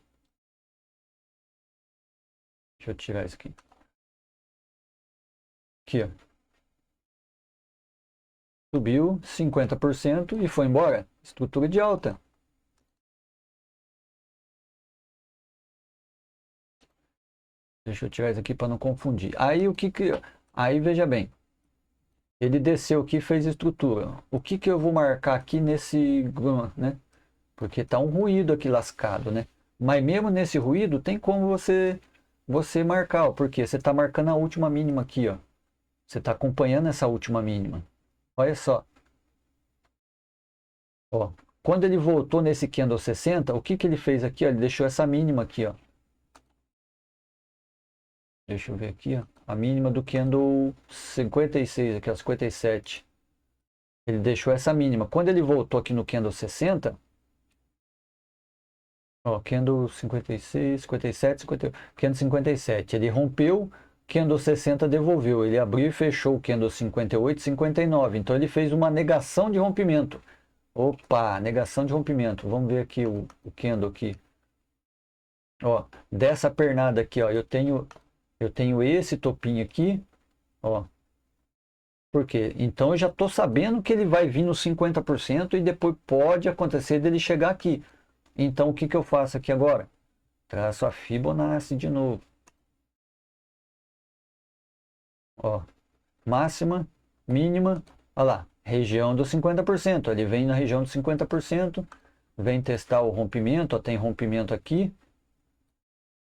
Deixa eu tirar isso aqui. Aqui, ó. Subiu 50% e foi embora. Estrutura de alta. Deixa eu tirar isso aqui para não confundir. Aí o que que... Aí veja bem. Ele desceu aqui e fez estrutura. O que que eu vou marcar aqui nesse... né? Porque tá um ruído aqui lascado, né? Mas mesmo nesse ruído tem como você marcar, ó, porque você está marcando a última mínima aqui, ó. Você está acompanhando essa última mínima. Olha só. Ó, quando ele voltou nesse candle 60, o que que ele fez aqui? Ó? Ele deixou essa mínima aqui, ó. Deixa eu ver aqui, ó. A mínima do candle 56, aqui, ó, 57. Ele deixou essa mínima. Quando ele voltou aqui no candle 60, ó, candle 56, 57, 58, candle 57. Ele rompeu, candle 60 devolveu. Ele abriu e fechou o candle 58, 59. Então ele fez uma negação de rompimento. Opa, negação de rompimento. Vamos ver aqui o candle aqui. Ó, dessa pernada aqui, ó, eu tenho esse topinho aqui, ó. Por quê? Então eu já estou sabendo que ele vai vir no 50% e depois pode acontecer dele chegar aqui. Então o que que eu faço aqui agora? Traço a Fibonacci de novo. Ó, máxima, mínima, olha lá, região dos 50%. Ele vem na região dos 50%, vem testar o rompimento, ó, tem rompimento aqui.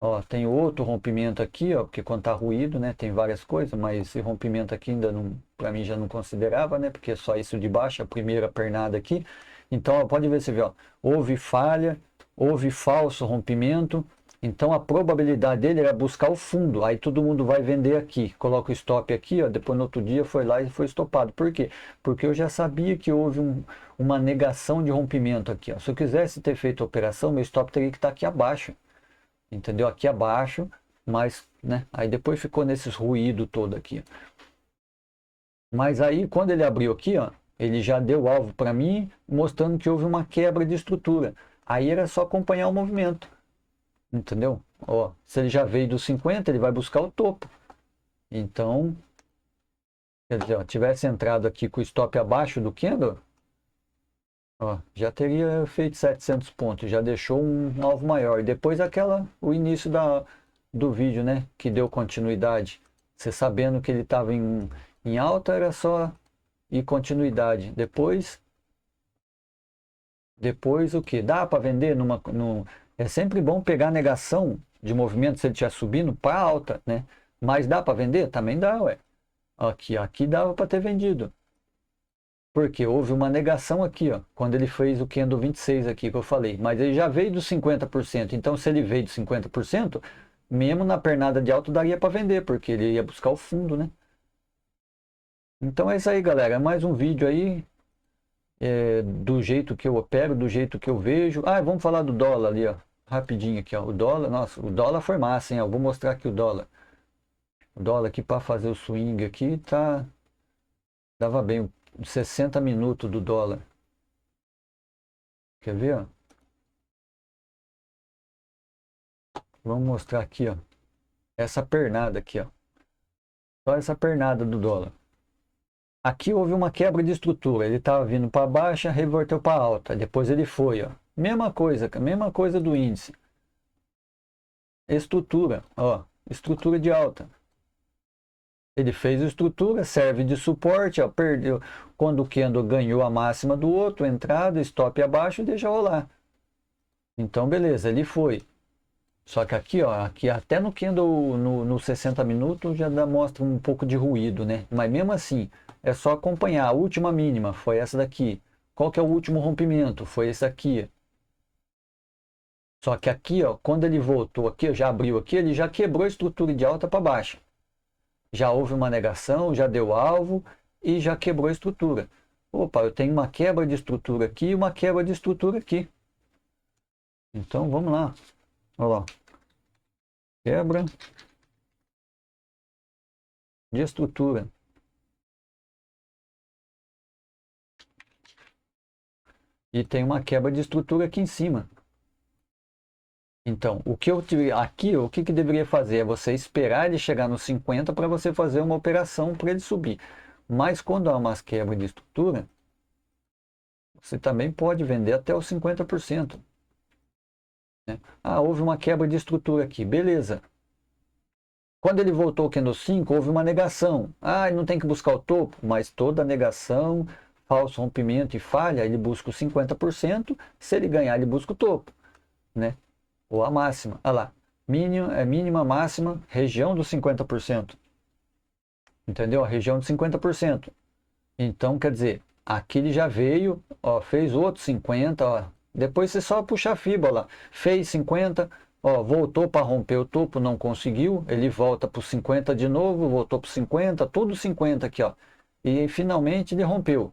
Ó, tem outro rompimento aqui, ó, porque quando tá ruído, né, tem várias coisas, mas esse rompimento aqui ainda não, para mim já não considerava, né, porque é só isso de baixo, a primeira pernada aqui. Então, ó, pode ver, você vê, ó, houve falha, houve falso rompimento. Então, a probabilidade dele era buscar o fundo. Aí todo mundo vai vender aqui. Coloca o stop aqui, ó, depois no outro dia foi lá e foi estopado. Por quê? Porque eu já sabia que houve uma negação de rompimento aqui, ó. Se eu quisesse ter feito a operação, meu stop teria que estar aqui abaixo. Entendeu? Aqui abaixo, mas, né? Aí depois ficou nesses ruído todo aqui. Mas aí, quando ele abriu aqui, ó, ele já deu alvo para mim, mostrando que houve uma quebra de estrutura. Aí era só acompanhar o movimento. Entendeu? Ó, se ele já veio dos 50, ele vai buscar o topo. Então, quer dizer, ó, tivesse entrado aqui com o stop abaixo do candle, ó, já teria feito 700 pontos, já deixou um alvo maior. E depois o início do vídeo, né, que deu continuidade. Você sabendo que ele estava em alta, era só ir continuidade. Depois o que? Dá para vender é sempre bom pegar a negação de movimento se ele estiver subindo para alta, né? Mas dá para vender? Também dá, ué. Aqui dava para ter vendido. Porque houve uma negação aqui, ó, quando ele fez o candle 26 aqui que eu falei. Mas ele já veio dos 50%. Então, se ele veio dos 50%, mesmo na pernada de alto daria para vender, porque ele ia buscar o fundo, né? Então é isso aí, galera. É mais um vídeo aí. Do jeito que eu opero, do jeito que eu vejo. Vamos falar do dólar ali, ó. Rapidinho aqui, ó. O dólar, nossa, o dólar foi massa, hein? Eu vou mostrar aqui o dólar. O dólar aqui para fazer o swing aqui dava bem, 60 minutos do dólar. Quer ver, ó? Vamos mostrar aqui, ó. Essa pernada aqui, ó. Só essa pernada do dólar. Aqui houve uma quebra de estrutura. Ele estava vindo para baixa, reverteu para alta. Depois ele foi, ó. Mesma coisa do índice. Estrutura, ó. Estrutura de alta. Ele fez a estrutura, serve de suporte, ó, perdeu. Quando o candle ganhou a máxima do outro, entrada, stop abaixo, deixa rolar. Então, beleza, ele foi. Só que aqui, ó, aqui até no candle no 60 minutos já mostra um pouco de ruído, né? Mas mesmo assim, é só acompanhar. A última mínima foi essa daqui. Qual que é o último rompimento? Foi esse aqui. Só que aqui, ó, quando ele voltou aqui, já abriu aqui, ele já quebrou a estrutura de alta para baixo. Já houve uma negação, já deu alvo e já quebrou a estrutura. Opa, eu tenho uma quebra de estrutura aqui e uma quebra de estrutura aqui. Então, vamos lá. Olha lá. Quebra de estrutura. E tem uma quebra de estrutura aqui em cima. Então, o que deveria fazer é você esperar ele chegar nos 50 para você fazer uma operação para ele subir. Mas quando há umas quebras de estrutura, você também pode vender até os 50%. Né? Houve uma quebra de estrutura aqui, beleza. Quando ele voltou aqui no 5, houve uma negação. Ele não tem que buscar o topo, mas toda negação, falso rompimento e falha, ele busca os 50%. Se ele ganhar, ele busca o topo, né? Ou a máxima. Olha lá, mínima, máxima, região dos 50%. Entendeu? A região de 50%. Então, quer dizer, aqui ele já veio, ó, fez outro 50, ó. Depois você só puxar a fibra lá. Fez 50, ó, voltou para romper o topo, não conseguiu. Ele volta para os 50 de novo, voltou para os 50, tudo 50 aqui, ó. E finalmente ele rompeu.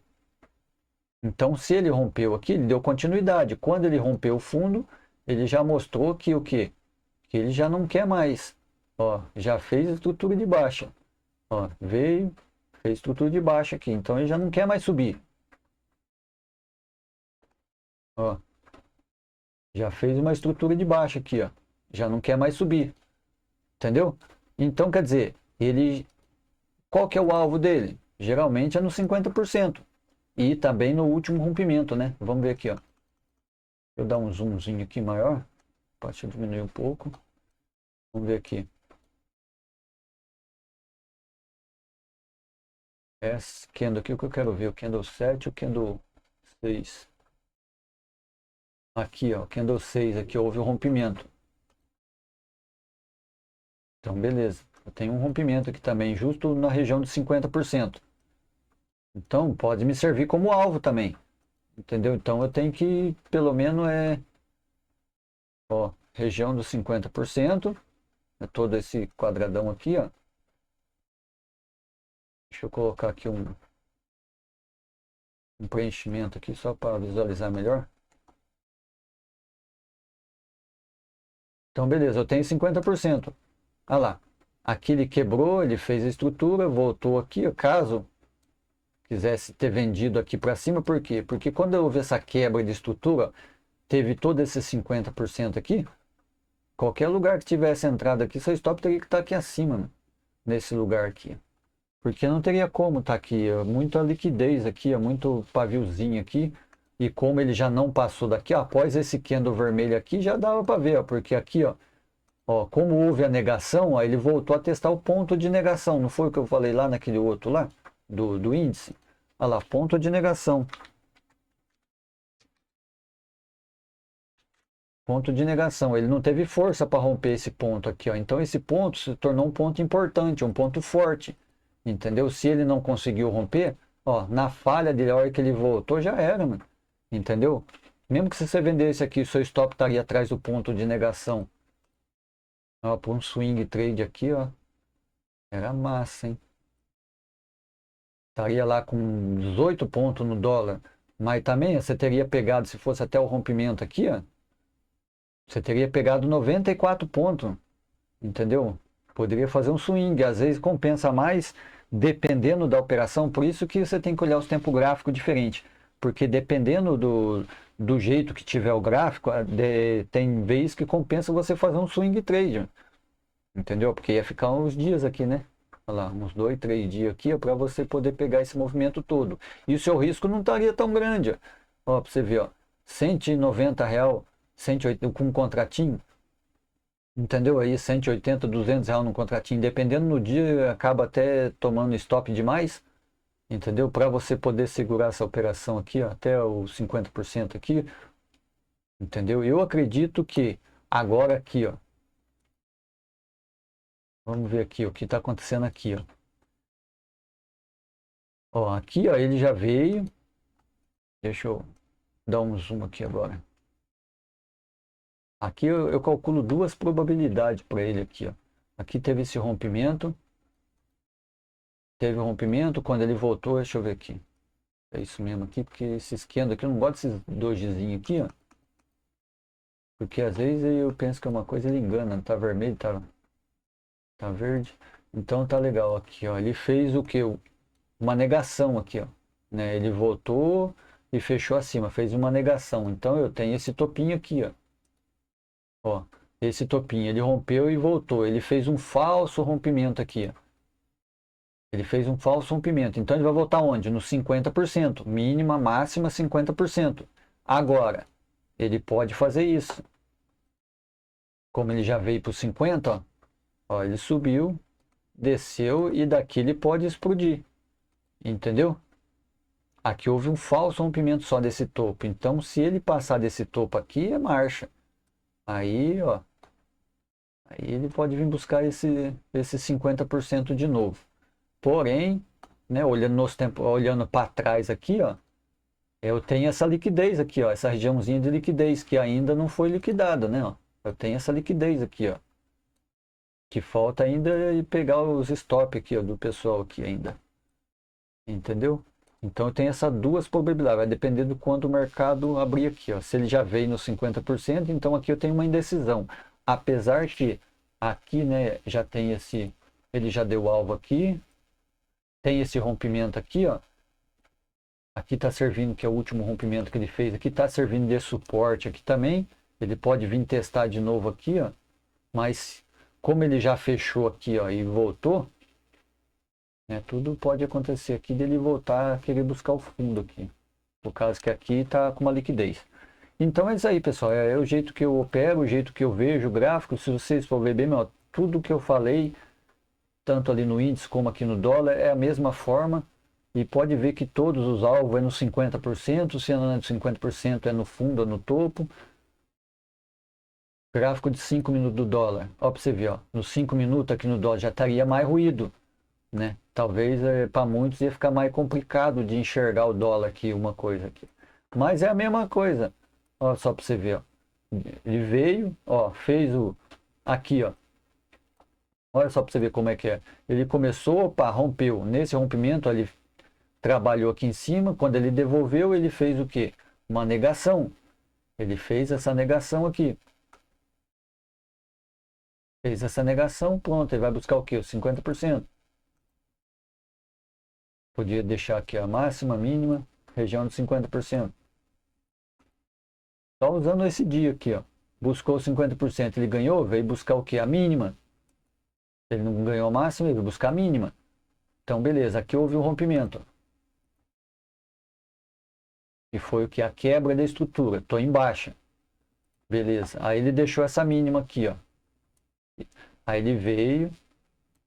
Então, se ele rompeu aqui, ele deu continuidade. Quando ele rompeu o fundo, ele já mostrou que o quê? Que ele já não quer mais. Ó, já fez a estrutura de baixa. Ó, veio, fez estrutura de baixa aqui. Então, ele já não quer mais subir. Ó, já fez uma estrutura de baixa aqui, ó. Já não quer mais subir. Entendeu? Então, quer dizer, qual que é o alvo dele? Geralmente é no 50%. E também no último rompimento, né? Vamos ver aqui, ó. Eu dar um zoomzinho aqui maior. Pode diminuir um pouco. Vamos ver aqui. Esse candle aqui, o que eu quero ver? O candle 7 ou o candle 6? Aqui, ó, candle 6, aqui houve um rompimento. Então, beleza. Eu tenho um rompimento aqui também, justo na região de 50%. Então, pode me servir como alvo também. Entendeu? Então eu tenho que, pelo menos, ó, região dos 50%, é todo esse quadradão aqui, ó. Deixa eu colocar aqui um preenchimento aqui só para visualizar melhor. Então, beleza, eu tenho 50%. Olha lá, aqui ele quebrou, ele fez a estrutura, voltou aqui, caso quisesse ter vendido aqui para cima, por quê? Porque quando houve essa quebra de estrutura, teve todo esse 50% aqui, qualquer lugar que tivesse entrado aqui, seu stop teria que estar aqui acima, nesse lugar aqui. Porque não teria como estar aqui, muita liquidez aqui, muito paviozinho aqui, e como ele já não passou daqui, após esse candle vermelho aqui, já dava para ver, ó, porque aqui, ó, como houve a negação, ó, ele voltou a testar o ponto de negação, não foi o que eu falei lá naquele outro lá, do índice? Olha lá, ponto de negação. Ponto de negação, ele não teve força para romper esse ponto aqui, ó. Então esse ponto se tornou um ponto importante, um ponto forte, entendeu? Se ele não conseguiu romper, ó, na falha dele, a hora que ele voltou, já era, mano. Entendeu? Mesmo que você vendesse aqui, o seu stop estaria atrás do ponto de negação. Ó, por um swing trade aqui, ó. Era massa, hein? Estaria lá com 18 pontos no dólar. Mas também você teria pegado, se fosse até o rompimento aqui, ó. Você teria pegado 94 pontos. Entendeu? Poderia fazer um swing. Às vezes compensa mais, dependendo da operação. Por isso que você tem que olhar os tempos gráficos diferentes. Porque dependendo do jeito que tiver o gráfico, tem vez que compensa você fazer um swing trade. Entendeu? Porque ia ficar uns dias aqui, né? Olha lá, uns 2, 3 dias aqui, para você poder pegar esse movimento todo. E o seu risco não estaria tão grande. Ó, para você ver, ó, R$ 190, 180 com um contratinho. Entendeu? Aí 180, 200 reais no contratinho. Dependendo no dia, acaba até tomando stop demais. Entendeu? Para você poder segurar essa operação aqui, ó, até os 50% aqui. Entendeu? Eu acredito que agora aqui, ó. Vamos ver aqui o que está acontecendo aqui, ó. Ó, aqui, ó, ele já veio. Deixa eu dar um zoom aqui agora. Aqui eu calculo duas probabilidades para ele aqui, ó. Aqui teve esse rompimento. Teve um rompimento, quando ele voltou, deixa eu ver aqui. É isso mesmo aqui, porque esse esquema aqui, eu não gosto desses dojizinhos aqui, ó. Porque às vezes eu penso que é uma coisa, ele engana, tá vermelho, tá verde. Então tá legal aqui, ó. Ele fez o que? Uma negação aqui, ó. Né? Ele voltou e fechou acima, fez uma negação. Então eu tenho esse topinho aqui, ó. Ó, esse topinho, ele rompeu e voltou. Ele fez um falso rompimento aqui, ó. Ele fez um falso rompimento. Então ele vai voltar onde? No 50%. Mínima, máxima 50%. Agora, ele pode fazer isso. Como ele já veio para os 50%, ó, ele subiu, desceu e daqui ele pode explodir. Entendeu? Aqui houve um falso rompimento só desse topo. Então, se ele passar desse topo aqui, é marcha. Aí, ó. Aí ele pode vir buscar esse 50% de novo. Porém, né, olhando nos tempos, olhando para trás aqui, ó, eu tenho essa liquidez aqui, ó, essa regiãozinha de liquidez que ainda não foi liquidada, né, ó. Eu tenho essa liquidez aqui, ó. Que falta ainda pegar os stop aqui, ó, do pessoal aqui ainda. Entendeu? Então eu tenho essas duas probabilidades, vai depender do quanto o mercado abrir aqui, ó. Se ele já veio nos 50%, então aqui eu tenho uma indecisão. Apesar que aqui, né, já tem esse, ele já deu alvo aqui, tem esse rompimento aqui, ó. Aqui está servindo, que é o último rompimento que ele fez, aqui está servindo de suporte aqui também. Ele pode vir testar de novo aqui, ó. Mas como ele já fechou aqui, ó, e voltou, né, tudo pode acontecer aqui dele voltar a querer buscar o fundo aqui. Por causa que aqui está com uma liquidez. Então é isso aí, pessoal. É o jeito que eu opero, o jeito que eu vejo o gráfico. Se vocês for ver bem, ó, tudo que eu falei, tanto ali no índice como aqui no dólar, é a mesma forma. E pode ver que todos os alvos é no 50%, se não é no 50% é no fundo ou no topo. Gráfico de 5 minutos do dólar. Ó, para você ver, ó, nos 5 minutos aqui no dólar já estaria mais ruído, né? Talvez para muitos ia ficar mais complicado de enxergar o dólar aqui, uma coisa aqui. Mas é a mesma coisa. Ó, só para você ver, ó. Ele veio, ó, fez o aqui, ó. Olha só para você ver como é que é. Ele começou, opa, rompeu. Nesse rompimento, ele trabalhou aqui em cima. Quando ele devolveu, ele fez o quê? Uma negação. Ele fez essa negação aqui. Fez essa negação, pronto. Ele vai buscar o quê? Os 50%. Podia deixar aqui a máxima, mínima, região de 50%. Só usando esse dia aqui, ó. Buscou 50%, ele ganhou, veio buscar o quê? A mínima. Se ele não ganhou a máxima, ele veio buscar a mínima. Então, beleza, aqui houve um rompimento. E foi o que? A quebra da estrutura. Estou em baixa. Beleza. Aí ele deixou essa mínima aqui, ó. Aí ele veio,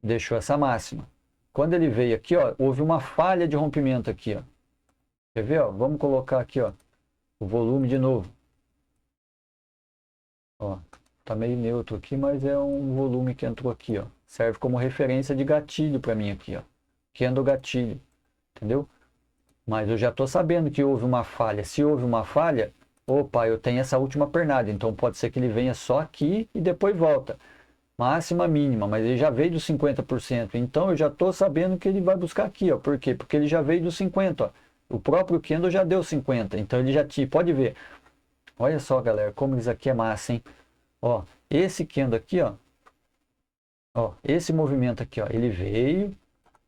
deixou essa máxima. Quando ele veio aqui, ó, houve uma falha de rompimento aqui, ó. Quer ver, ó? Vamos colocar aqui, ó, o volume de novo. Ó, tá meio neutro aqui, mas é um volume que entrou aqui, ó. Serve como referência de gatilho para mim aqui, ó. Candle gatilho, entendeu? Mas eu já estou sabendo que houve uma falha. Se houve uma falha, opa, eu tenho essa última pernada. Então pode ser que ele venha só aqui e depois volta. Máxima, mínima, mas ele já veio dos 50%. Então eu já estou sabendo que ele vai buscar aqui, ó. Por quê? Porque ele já veio dos 50%, ó. O próprio candle já deu 50%. Então ele já te pode ver. Olha só, galera, como isso aqui é massa, hein? Ó, esse candle aqui, ó, esse movimento aqui, ó, ele veio,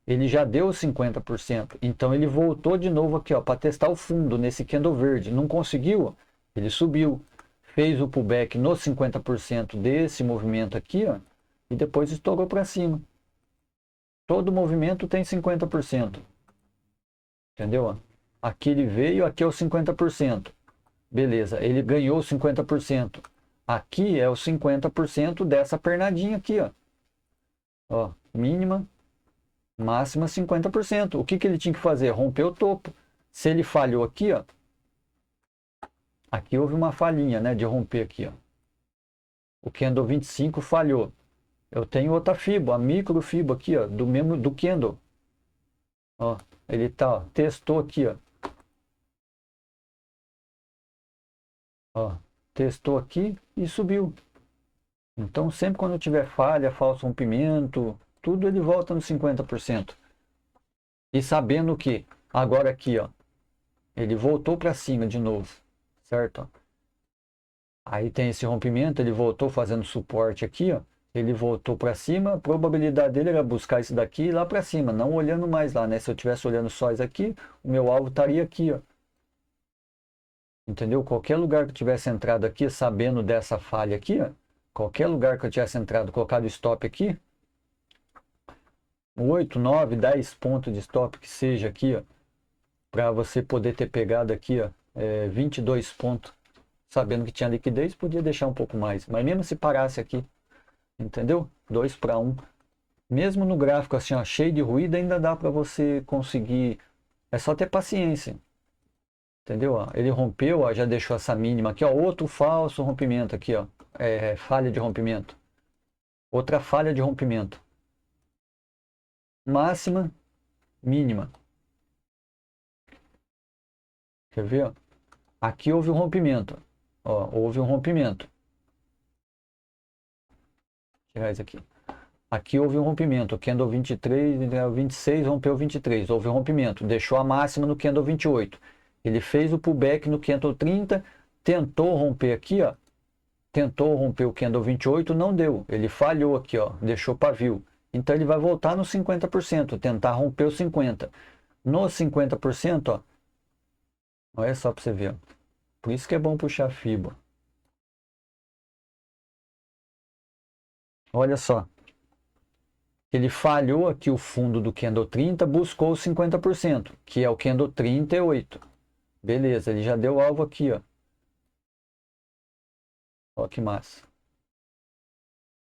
ele já deu 50%. Então ele voltou de novo aqui, ó, para testar o fundo nesse candle verde. Não conseguiu? Ele subiu, fez o pullback no 50% desse movimento aqui, ó, e depois estourou para cima. Todo movimento tem 50%. Entendeu? Aqui ele veio, aqui é o 50%. Beleza, ele ganhou 50%. Aqui é o 50% dessa pernadinha aqui, ó. Ó, mínima, máxima 50%. O que que ele tinha que fazer? Romper o topo. Se ele falhou aqui, ó. Aqui houve uma falhinha, né, de romper aqui, ó. O candle 25 falhou. Eu tenho outra FIBO, a micro FIBO aqui, ó, do mesmo do candle. Ó, ele tá, ó, testou aqui, ó. Ó, testou aqui e subiu. Então, sempre quando tiver falha, falso rompimento, tudo ele volta nos 50%. E sabendo que agora aqui, ó, ele voltou para cima de novo, certo? Aí tem esse rompimento, ele voltou fazendo suporte aqui, ó. Ele voltou para cima, a probabilidade dele era buscar isso daqui e ir lá para cima, não olhando mais lá, né? Se eu estivesse olhando só isso aqui, o meu alvo estaria aqui, ó. Entendeu? Qualquer lugar que eu tivesse entrado aqui, sabendo dessa falha aqui, ó, qualquer lugar que eu tivesse entrado, colocado stop aqui, 8, 9, 10 pontos de stop que seja aqui, ó, para você poder ter pegado aqui, ó, 22 pontos, sabendo que tinha liquidez, podia deixar um pouco mais, mas mesmo se parasse aqui, entendeu? 2 para 1. Mesmo no gráfico assim, ó, cheio de ruído, ainda dá para você conseguir, é só ter paciência. Entendeu? Ó, ele rompeu, ó, já deixou essa mínima aqui, ó, outro falso rompimento aqui, ó, falha de rompimento. Outra falha de rompimento. Máxima, mínima. Quer ver? Ó? Aqui houve um rompimento. Ó, houve um rompimento. Vou tirar isso aqui. Aqui houve um rompimento. O candle 23, 26 rompeu 23. Houve um rompimento. Deixou a máxima no candle 28. Ele fez o pullback no candle 30, tentou romper aqui, ó. Tentou romper o candle 28, não deu. Ele falhou aqui, ó, deixou pavio. Então ele vai voltar nos 50%, tentar romper os 50. Nos 50%, ó. Olha só para você ver, ó. Por isso que é bom puxar FIBO. Olha só. Ele falhou aqui o fundo do candle 30, buscou os 50%, que é o candle 38. Beleza, ele já deu alvo aqui, ó. Ó que massa.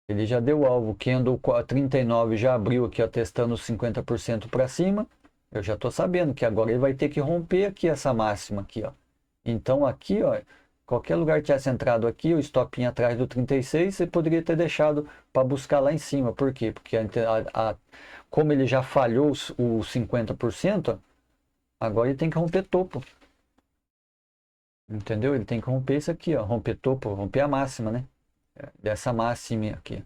Ele já deu alvo. O candle 39 já abriu aqui, ó, testando os 50% para cima. Eu já estou sabendo que agora ele vai ter que romper aqui essa máxima aqui, ó. Então aqui, ó, qualquer lugar que tivesse entrado aqui, o stopinho atrás do 36, você poderia ter deixado para buscar lá em cima. Por quê? Porque como ele já falhou os 50%, agora ele tem que romper topo. Entendeu? Ele tem que romper isso aqui, ó, romper topo, romper a máxima, né? Dessa máxima aqui.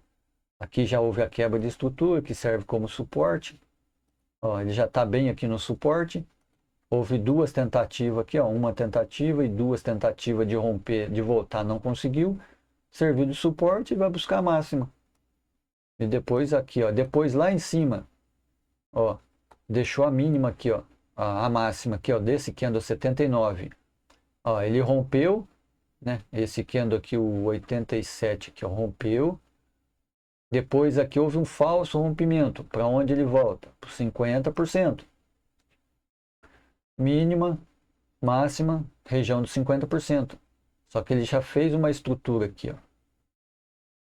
Aqui já houve a quebra de estrutura, que serve como suporte. Ó, ele já está bem aqui no suporte. Houve duas tentativas aqui, ó, uma tentativa e duas tentativas de romper, de voltar, não conseguiu. Serviu de suporte e vai buscar a máxima. E depois aqui, ó, depois lá em cima, ó, deixou a mínima aqui, ó, a máxima aqui, ó, desse candle 79. Ó, ele rompeu, né? Esse candle aqui, o 87 que rompeu. Depois aqui houve um falso rompimento. Para onde ele volta? Para 50%. Mínima, máxima, região dos 50%. Só que ele já fez uma estrutura aqui, ó.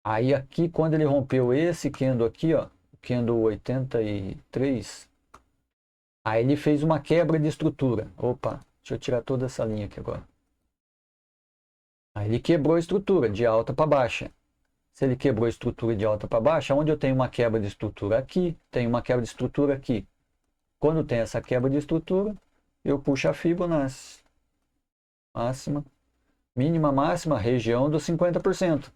Aí aqui, quando ele rompeu esse candle aqui, ó, o candle 83, aí ele fez uma quebra de estrutura. Opa, deixa eu tirar toda essa linha aqui agora. Aí ele quebrou a estrutura de alta para baixa. Se ele quebrou a estrutura de alta para baixa, onde eu tenho uma quebra de estrutura aqui, tenho uma quebra de estrutura aqui. Quando tem essa quebra de estrutura, eu puxo a Fibonacci. Máxima, mínima, máxima, região dos 50%.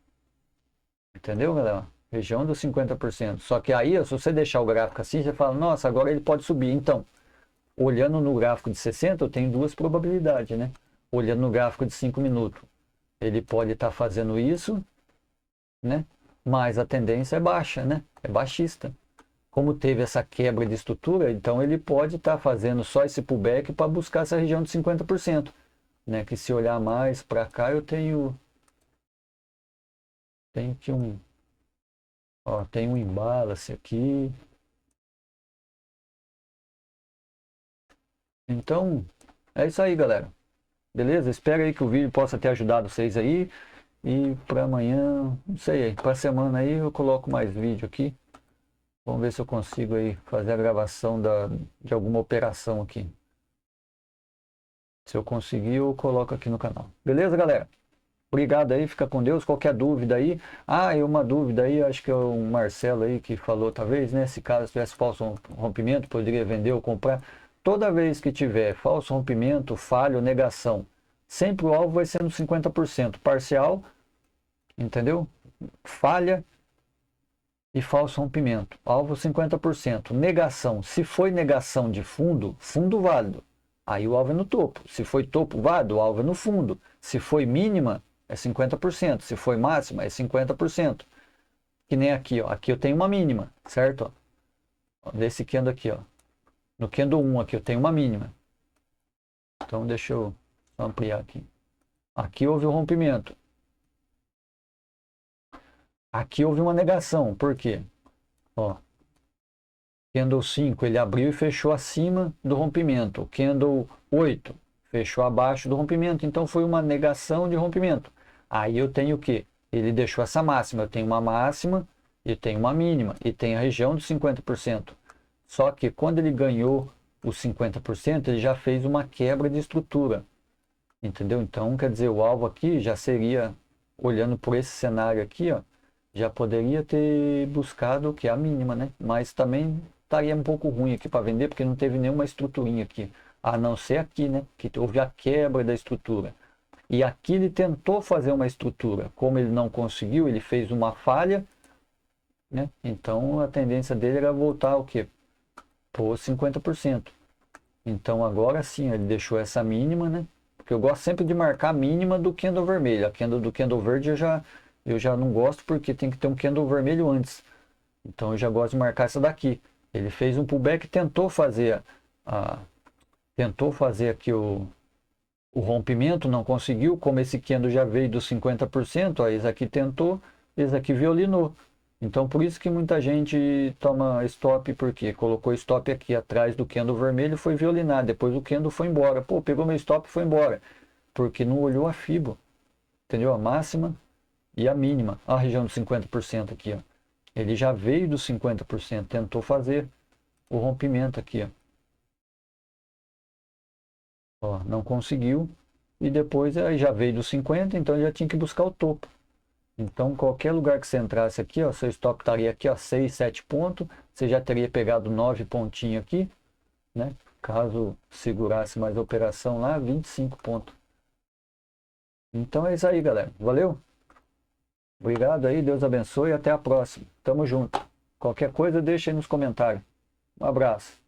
Entendeu, galera? Região dos 50%. Só que aí, se você deixar o gráfico assim, você fala, nossa, agora ele pode subir. Então, olhando no gráfico de 60, eu tenho duas probabilidades, né? Olhando no gráfico de 5 minutos, ele pode estar fazendo isso, né? Mas a tendência é baixa, né? É baixista. Como teve essa quebra de estrutura, então ele pode estar fazendo só esse pullback para buscar essa região de 50%, né? Que se olhar mais para cá, eu tenho que tem um imbalance aqui. Então, é isso aí, galera. Beleza? Espero aí que o vídeo possa ter ajudado vocês aí. E para amanhã, não sei, para semana aí eu coloco mais vídeo aqui. Vamos ver se eu consigo aí fazer a gravação de alguma operação aqui. Se eu conseguir, eu coloco aqui no canal. Beleza, galera? Obrigado aí, fica com Deus. Qualquer dúvida aí. Ah, e uma dúvida aí, acho que é o Marcelo aí que falou, talvez, né? Se caso tivesse falso rompimento, poderia vender ou comprar. Toda vez que tiver falso rompimento, falha ou negação, sempre o alvo vai ser no 50%. Parcial, entendeu? Falha e falso rompimento. Alvo 50%. Negação. Se foi negação de fundo, fundo válido. Aí o alvo é no topo. Se foi topo válido, o alvo é no fundo. Se foi mínima, é 50%. Se foi máxima, é 50%. Que nem aqui, ó. Aqui eu tenho uma mínima, certo? Ó, desse candle aqui, ó. No candle 1 aqui eu tenho uma mínima. Então deixa eu ampliar aqui. Aqui houve um rompimento. Aqui houve uma negação. Por quê? Ó. Candle 5, ele abriu e fechou acima do rompimento. Candle 8, fechou abaixo do rompimento. Então foi uma negação de rompimento. Aí eu tenho o quê? Ele deixou essa máxima. Eu tenho uma máxima e tenho uma mínima. E tem a região dos 50%. Só que quando ele ganhou os 50%, ele já fez uma quebra de estrutura. Entendeu? Então, quer dizer, o alvo aqui já seria, olhando por esse cenário aqui, ó, já poderia ter buscado o que é a mínima, né? Mas também estaria um pouco ruim aqui para vender, porque não teve nenhuma estruturinha aqui. A não ser aqui, né? Que houve a quebra da estrutura. E aqui ele tentou fazer uma estrutura. Como ele não conseguiu, ele fez uma falha, né? Então a tendência dele era voltar o quê? Por 50%. Então agora sim, ele deixou essa mínima, né? Porque eu gosto sempre de marcar a mínima do candle vermelho. A candle do candle verde eu já não gosto, porque tem que ter um candle vermelho antes. Então eu já gosto de marcar essa daqui. Ele fez um pullback e tentou fazer aqui o rompimento, não conseguiu. Como esse candle já veio dos 50%, ó, esse aqui tentou, esse aqui violinou. Então por isso que muita gente toma stop, porque colocou stop aqui atrás do candle vermelho e foi violinar. Depois o candle foi embora. Pô, pegou meu stop e foi embora. Porque não olhou a Fibo. Entendeu? A máxima e a mínima. A região dos 50% aqui, ó. Ele já veio dos 50%, tentou fazer o rompimento aqui, ó. Ó, não conseguiu. E depois aí já veio dos 50, então já tinha que buscar o topo. Então, qualquer lugar que você entrasse aqui, ó, seu stop estaria aqui, ó, 6, 7 pontos. Você já teria pegado 9 pontinhos aqui, né? Caso segurasse mais a operação lá, 25 pontos. Então é isso aí, galera. Valeu? Obrigado aí, Deus abençoe e até a próxima. Tamo junto. Qualquer coisa deixa aí nos comentários. Um abraço.